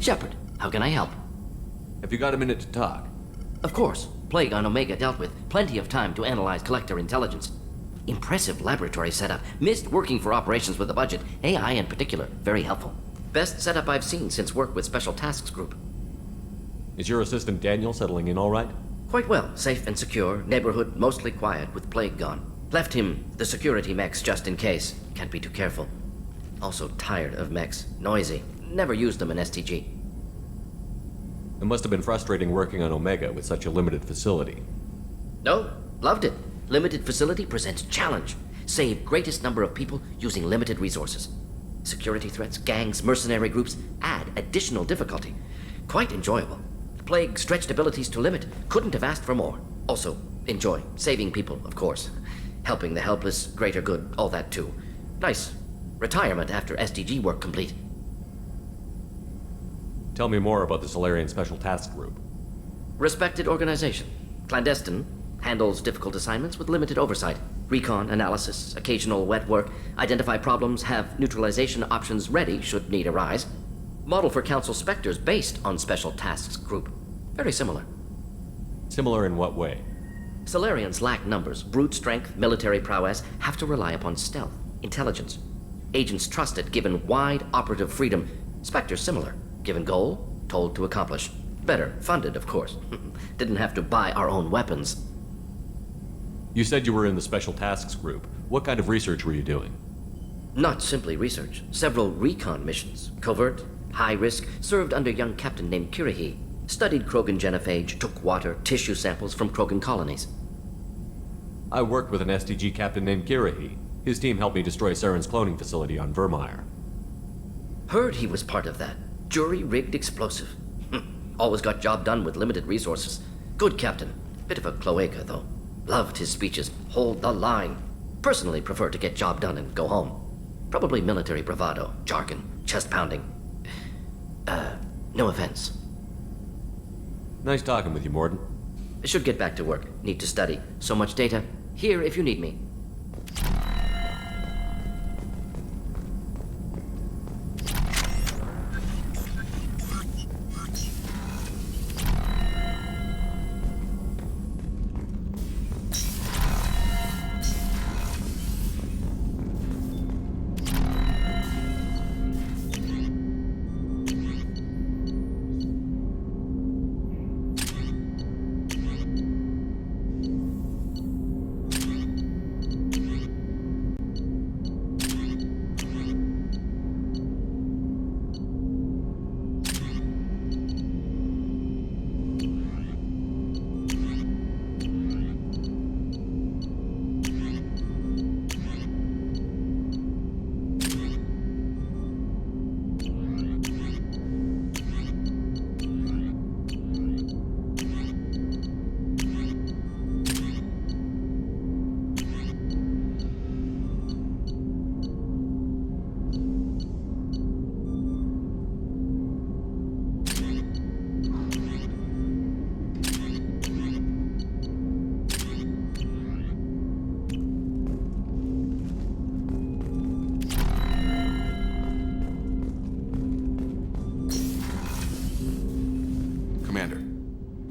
Shepard, how can I help? Have you got a minute to talk? Of course. Plague on Omega dealt with. Plenty of time to analyze Collector intelligence. Impressive laboratory setup. Missed working for operations with a budget. AI in particular. Very helpful. Best setup I've seen since work with Special Tasks Group. Is your assistant Daniel settling in all right? Quite well. Safe and secure. Neighborhood mostly quiet with Plague gone. Left him the security mechs just in case. Can't be too careful. Also tired of mechs. Noisy. Never used them in STG. It must have been frustrating working on Omega with such a limited facility. No, loved it. Limited facility presents challenge. Save greatest number of people using limited resources. Security threats, gangs, mercenary groups add additional difficulty. Quite enjoyable. Plague stretched abilities to limit. Couldn't have asked for more. Also, enjoy. Saving people, of course. Helping the helpless, greater good, all that too. Nice. Retirement after SDG work complete. Tell me more about the Solarian Special Task Group. Respected organization. Clandestine. Handles difficult assignments with limited oversight. Recon, analysis, occasional wet work. Identify problems, have neutralization options ready should need arise. Model for Council Spectres based on Special Tasks Group. Very similar. Similar in what way? Solarians lack numbers, brute strength, military prowess, have to rely upon stealth, intelligence. Agents trusted, given wide operative freedom. Spectres similar. Given goal, told to accomplish. Better, funded, of course. Didn't have to buy our own weapons. You said you were in the Special Tasks Group. What kind of research were you doing? Not simply research. Several recon missions. Covert, high risk, served under young captain named Kirihi. Studied Krogan genophage, took water, tissue samples from Krogan colonies. I worked with an SDG captain named Kirihi. His team helped me destroy Saren's cloning facility on Vermeer. Heard he was part of that. Jury-rigged explosive. Always got job done with limited resources. Good captain. Bit of a cloaca, though. Loved his speeches. Hold the line. Personally prefer to get job done and go home. Probably military bravado, jargon, chest-pounding. No offense. Nice talking with you, Morden. Should get back to work. Need to study. So much data. Here if you need me.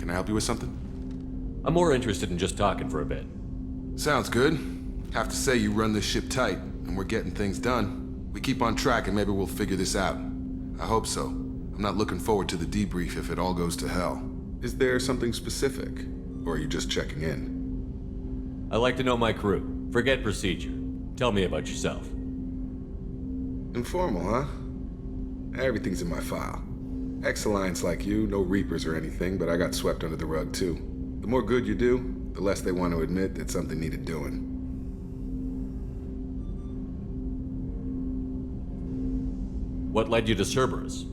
Can I help you with something? I'm more interested in just talking for a bit. Sounds good. Have to say you run this ship tight, and we're getting things done. We keep on track and maybe we'll figure this out. I hope so. I'm not looking forward to the debrief if it all goes to hell. Is there something specific? Or are you just checking in? I like to know my crew. Forget procedure. Tell me about yourself. Informal, huh? Everything's in my file. Ex-Alliance like you, no Reapers or anything, but I got swept under the rug too. The more good you do, the less they want to admit that something needed doing. What led you to Cerberus?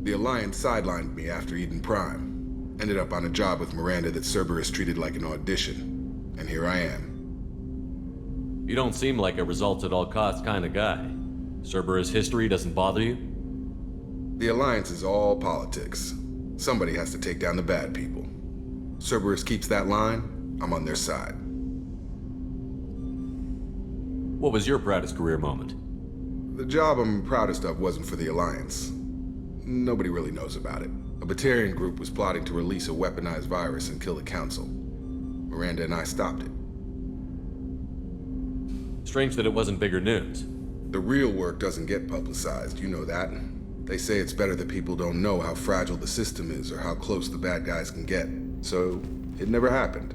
The Alliance sidelined me after Eden Prime. Ended up on a job with Miranda that Cerberus treated like an audition. And here I am. You don't seem like a results-at-all-costs kind of guy. Cerberus history doesn't bother you? The Alliance is all politics. Somebody has to take down the bad people. Cerberus keeps that line, I'm on their side. What was your proudest career moment? The job I'm proudest of wasn't for the Alliance. Nobody really knows about it. A Batarian group was plotting to release a weaponized virus and kill the Council. Miranda and I stopped it. Strange that it wasn't bigger news. The real work doesn't get publicized, you know that. They say it's better that people don't know how fragile the system is or how close the bad guys can get. So, it never happened.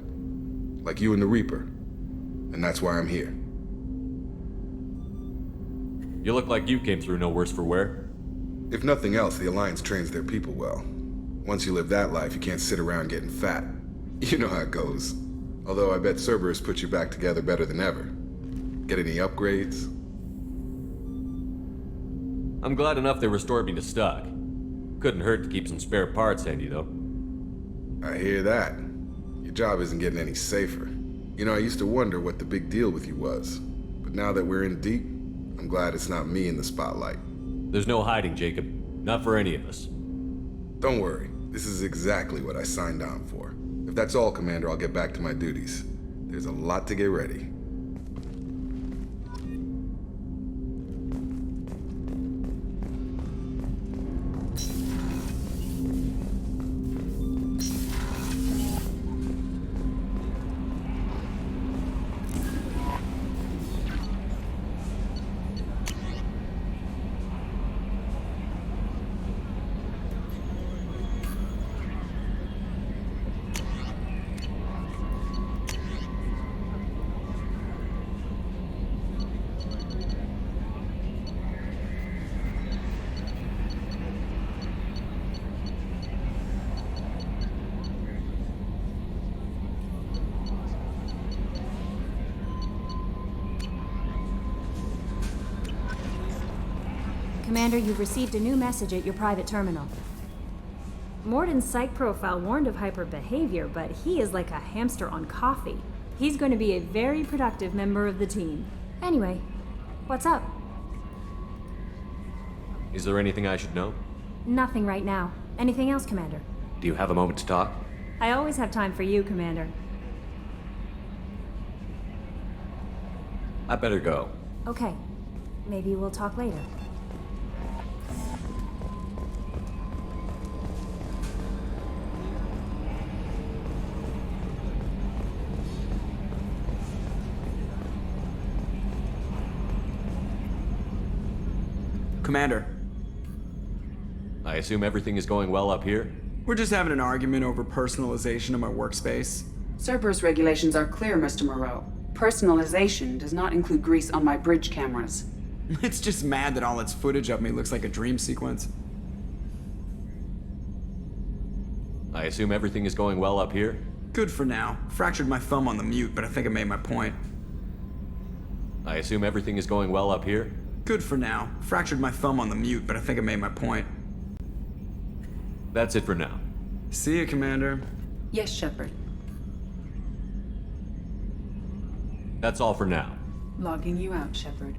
Like you and the Reaper. And that's why I'm here. You look like you came through no worse for wear. If nothing else, the Alliance trains their people well. Once you live that life, you can't sit around getting fat. You know how it goes. Although I bet Cerberus put you back together better than ever. Get any upgrades? I'm glad enough they restored me to stock. Couldn't hurt to keep some spare parts handy, though. I hear that. Your job isn't getting any safer. You know, I used to wonder what the big deal with you was. But now that we're in deep, I'm glad it's not me in the spotlight. There's no hiding, Jacob. Not for any of us. Don't worry. This is exactly what I signed on for. If that's all, Commander, I'll get back to my duties. There's a lot to get ready. Commander, you've received a new message at your private terminal. Morden's psych profile warned of hyper behavior, but he is like a hamster on coffee. He's going to be a very productive member of the team. Anyway, what's up? Is there anything I should know? Nothing right now. Anything else, Commander? Do you have a moment to talk? I always have time for you, Commander. I better go. Okay. Maybe we'll talk later. Commander. I assume everything is going well up here? We're just having an argument over personalization of my workspace. Cerberus regulations are clear, Mr. Moreau. Personalization does not include grease on my bridge cameras. It's just mad that all its footage of me looks like a dream sequence. I assume everything is going well up here? Good for now. Fractured my thumb on the mute, but I think I made my point. I assume everything is going well up here? Good for now. Fractured my thumb on the mute, but I think I made my point. That's it for now. See you, Commander. Yes, Shepard. That's all for now. Logging you out, Shepard.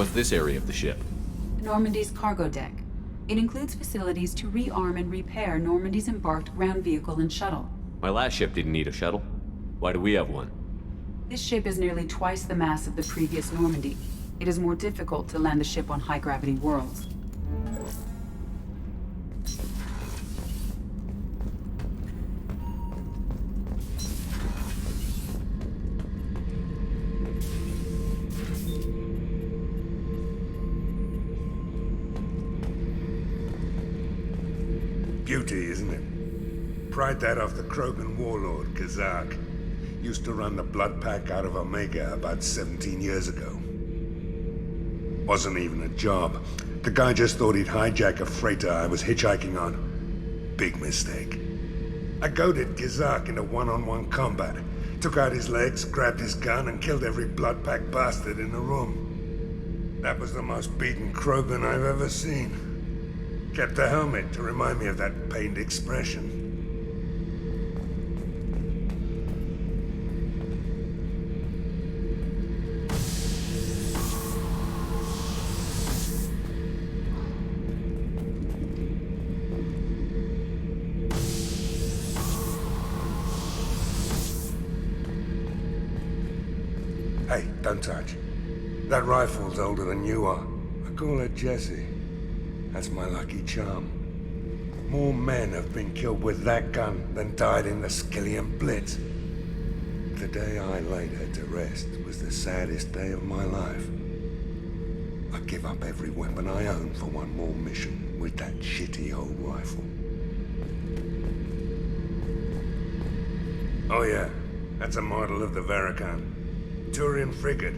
What's this area of the ship? Normandy's cargo deck. It includes facilities to rearm and repair Normandy's embarked ground vehicle and shuttle. My last ship didn't need a shuttle. Why do we have one? This ship is nearly twice the mass of the previous Normandy. It is more difficult to land the ship on high-gravity worlds. Beauty, isn't it? Pried that off the Krogan warlord, Kazak. Used to run the blood pack out of Omega about 17 years ago. Wasn't even a job. The guy just thought he'd hijack a freighter I was hitchhiking on. Big mistake. I goaded Kazak into one-on-one combat. Took out his legs, grabbed his gun, and killed every blood pack bastard in the room. That was the most beaten Krogan I've ever seen. Kept the helmet to remind me of that pained expression. Hey, don't touch. That rifle's older than you are. I call her Jessie. That's my lucky charm. More men have been killed with that gun than died in the Skillian Blitz. The day I laid her to rest was the saddest day of my life. I'd give up every weapon I own for one more mission with that shitty old rifle. Oh yeah, that's a model of the Verican. Turian frigate.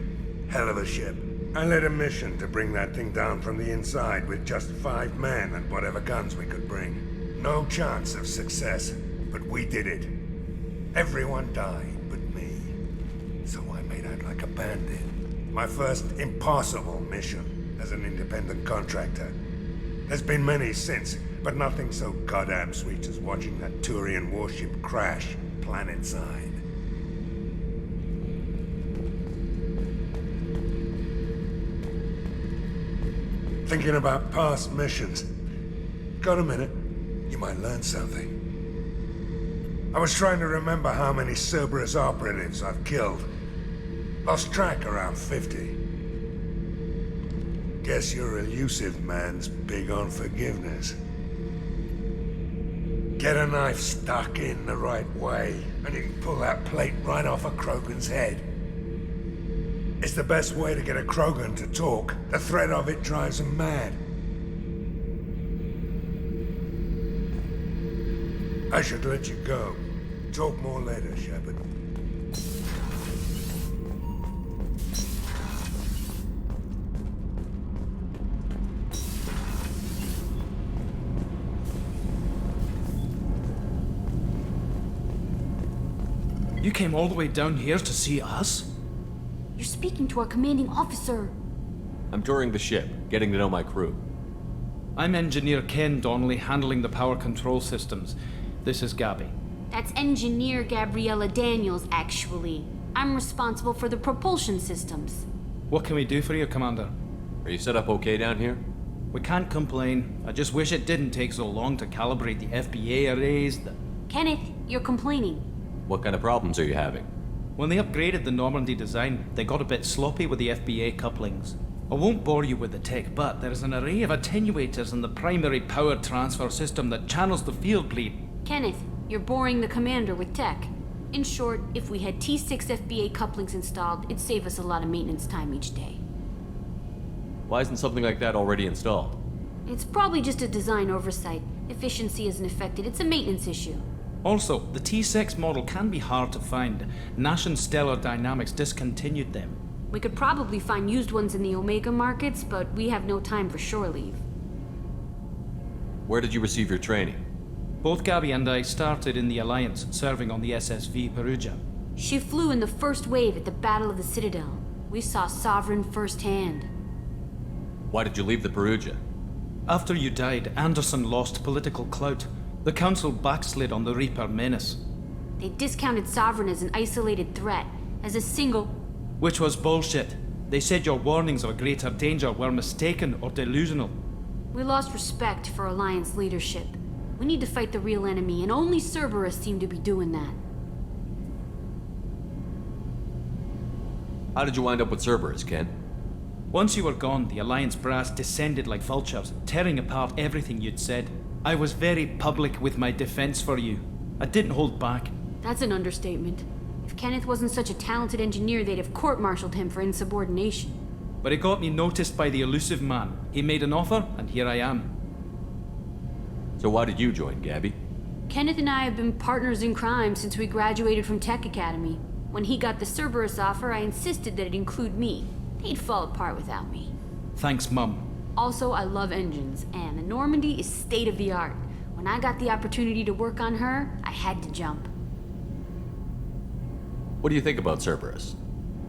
Hell of a ship. I led a mission to bring that thing down from the inside with just 5 men and whatever guns we could bring. No chance of success, but we did it. Everyone died but me. So I made out like a bandit. My first impossible mission as an independent contractor. There's been many since, but nothing so goddamn sweet as watching that Turian warship crash planet-side. Thinking about past missions. Got a minute? You might learn something. I was trying to remember how many Cerberus operatives I've killed. Lost track around 50. Guess your elusive man's big on forgiveness. Get a knife stuck in the right way, and you can pull that plate right off a Krogan's head. It's the best way to get a Krogan to talk. The threat of it drives them mad. I should let you go. Talk more later, Shepard. You came all the way down here to see us? You're speaking to our commanding officer. I'm touring the ship, getting to know my crew. I'm Engineer Ken Donnelly, handling the power control systems. This is Gabby. That's Engineer Gabriella Daniels, actually. I'm responsible for the propulsion systems. What can we do for you, Commander? Are you set up okay down here? We can't complain. I just wish it didn't take so long to calibrate the FBA arrays. Kenneth, you're complaining. What kind of problems are you having? When they upgraded the Normandy design, they got a bit sloppy with the FBA couplings. I won't bore you with the tech, but there is an array of attenuators in the primary power transfer system that channels the field bleed. Kenneth, you're boring the commander with tech. In short, if we had T6 FBA couplings installed, it'd save us a lot of maintenance time each day. Why isn't something like that already installed? It's probably just a design oversight. Efficiency isn't affected, it's a maintenance issue. Also, the T6 model can be hard to find. Nash and Stellar Dynamics discontinued them. We could probably find used ones in the Omega markets, but we have no time for shore leave. Where did you receive your training? Both Gabby and I started in the Alliance, serving on the SSV Perugia. She flew in the first wave at the Battle of the Citadel. We saw Sovereign firsthand. Why did you leave the Perugia? After you died, Anderson lost political clout. The Council backslid on the Reaper menace. They discounted Sovereign as an isolated threat, as a single... Which was bullshit. They said your warnings of a greater danger were mistaken or delusional. We lost respect for Alliance leadership. We need to fight the real enemy, and only Cerberus seem to be doing that. How did you wind up with Cerberus, Ken? Once you were gone, the Alliance brass descended like vultures, tearing apart everything you'd said. I was very public with my defense for you. I didn't hold back. That's an understatement. If Kenneth wasn't such a talented engineer, they'd have court-martialed him for insubordination. But it got me noticed by the elusive man. He made an offer, and here I am. So why did you join, Gabby? Kenneth and I have been partners in crime since we graduated from Tech Academy. When he got the Cerberus offer, I insisted that it include me. He'd fall apart without me. Thanks, Mum. Also, I love engines, and the Normandy is state-of-the-art. When I got the opportunity to work on her, I had to jump. What do you think about Cerberus?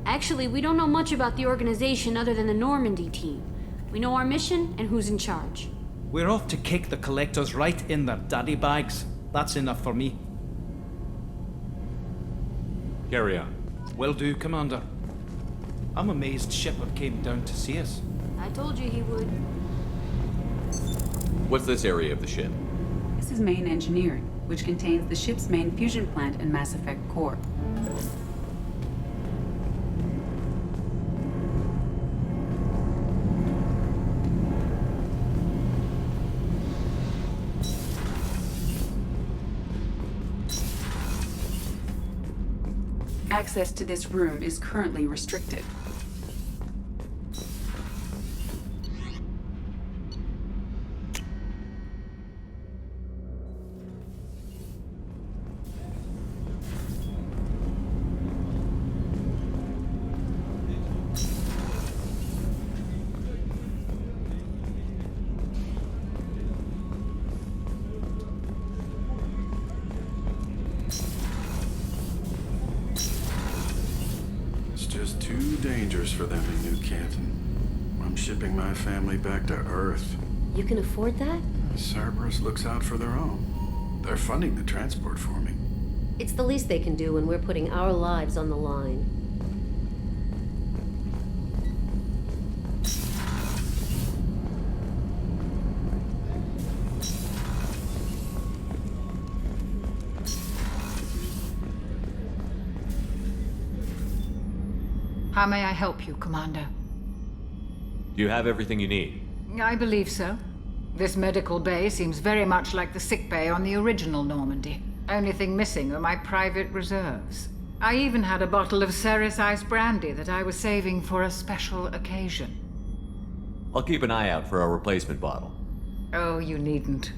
Actually, we don't know much about the organization other than the Normandy team. We know our mission and who's in charge. We're off to kick the Collectors right in their daddy bags. That's enough for me. Carry on. Will do, Commander. I'm amazed Shepard came down to see us. I told you he would. What's this area of the ship? This is main engineering, which contains the ship's main fusion plant and Mass Effect core. Access to this room is currently restricted. Just too dangerous for them in New Canton. I'm shipping my family back to Earth. You can afford that? Cerberus looks out for their own. They're funding the transport for me. It's the least they can do when we're putting our lives on the line. How may I help you, Commander? Do you have everything you need? I believe so. This medical bay seems very much like the sick bay on the original Normandy. Only thing missing are my private reserves. I even had a bottle of Ceres Ice brandy that I was saving for a special occasion. I'll keep an eye out for a replacement bottle. Oh, you needn't.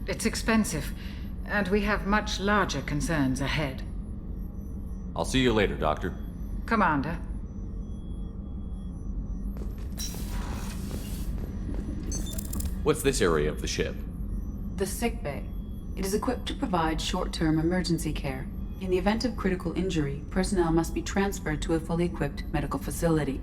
It's expensive, and we have much larger concerns ahead. I'll see you later, Doctor. Commander. What's this area of the ship? The sick bay. It is equipped to provide short-term emergency care. In the event of critical injury, personnel must be transferred to a fully equipped medical facility.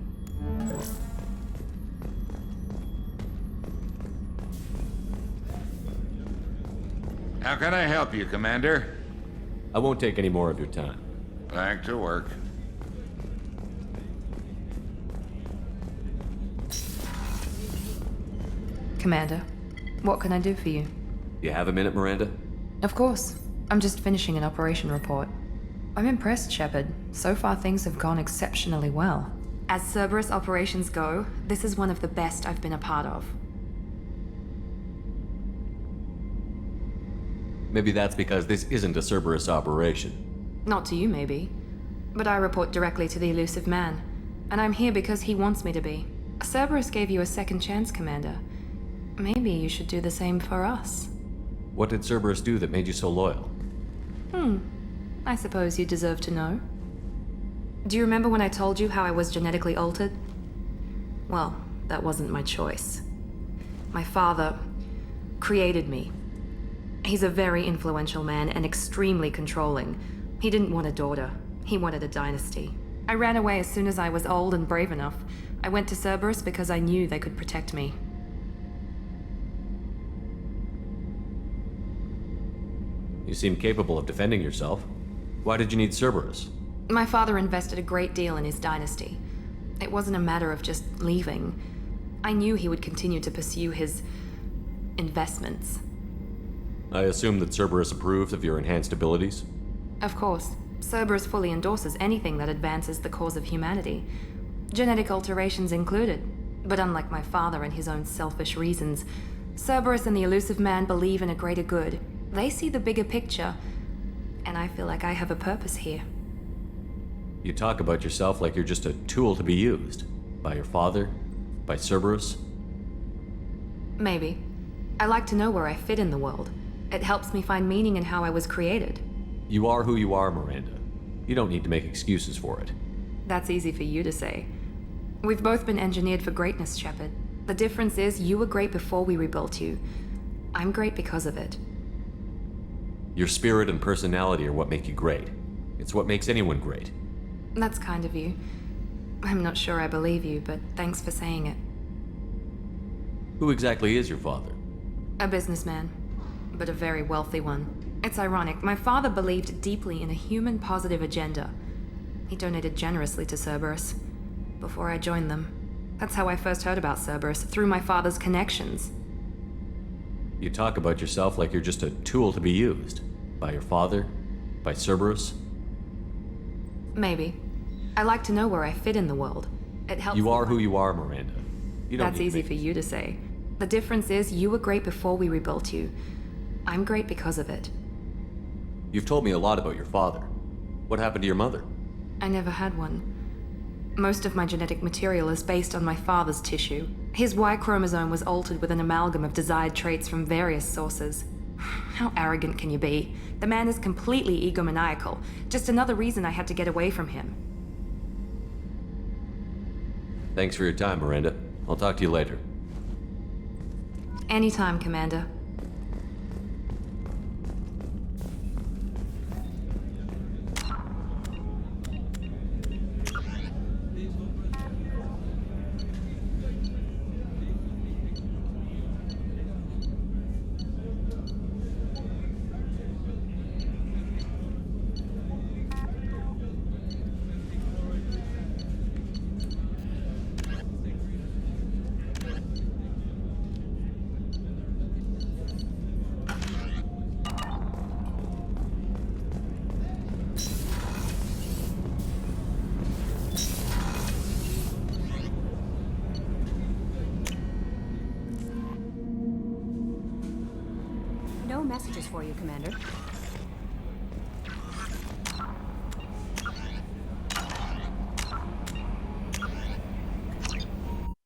How can I help you, Commander? I won't take any more of your time. Back to work. Commander, what can I do for you? You have a minute, Miranda? Of course. I'm just finishing an operation report. I'm impressed, Shepard. So far, things have gone exceptionally well. As Cerberus operations go, this is one of the best I've been a part of. Maybe that's because this isn't a Cerberus operation. Not to you, maybe. But I report directly to the elusive man. And I'm here because he wants me to be. Cerberus gave you a second chance, Commander. Maybe you should do the same for us. What did Cerberus do that made you so loyal? I suppose you deserve to know. Do you remember when I told you how I was genetically altered? Well, that wasn't my choice. My father created me. He's a very influential man and extremely controlling. He didn't want a daughter. He wanted a dynasty. I ran away as soon as I was old and brave enough. I went to Cerberus because I knew they could protect me. You seem capable of defending yourself. Why did you need Cerberus? My father invested a great deal in his dynasty. It wasn't a matter of just leaving. I knew he would continue to pursue his investments. I assume that Cerberus approves of your enhanced abilities? Of course, Cerberus fully endorses anything that advances the cause of humanity, genetic alterations included. But unlike my father and his own selfish reasons, Cerberus and the Elusive Man believe in a greater good. They see the bigger picture, and I feel like I have a purpose here. You talk about yourself like you're just a tool to be used. By your father? By Cerberus? Maybe. I like to know where I fit in the world. It helps me find meaning in how I was created. You are who you are, Miranda. You don't need to make excuses for it. That's easy for you to say. We've both been engineered for greatness, Shepard. The difference is you were great before we rebuilt you. I'm great because of it. Your spirit and personality are what make you great. It's what makes anyone great. That's kind of you. I'm not sure I believe you, but thanks for saying it. Who exactly is your father? A businessman, but a very wealthy one. It's ironic, my father believed deeply in a human-positive agenda. He donated generously to Cerberus before I joined them. That's how I first heard about Cerberus, through my father's connections. You talk about yourself like you're just a tool to be used. By your father? By Cerberus? Maybe. I like to know where I fit in the world. It helps. You are who you are, Miranda. You don't That's need easy to for you to say. The difference is you were great before we rebuilt you. I'm great because of it. You've told me a lot about your father. What happened to your mother? I never had one. Most of my genetic material is based on my father's tissue. His Y chromosome was altered with an amalgam of desired traits from various sources. How arrogant can you be? The man is completely egomaniacal. Just another reason I had to get away from him. Thanks for your time, Miranda. I'll talk to you later. Anytime, Commander. No messages for you, Commander.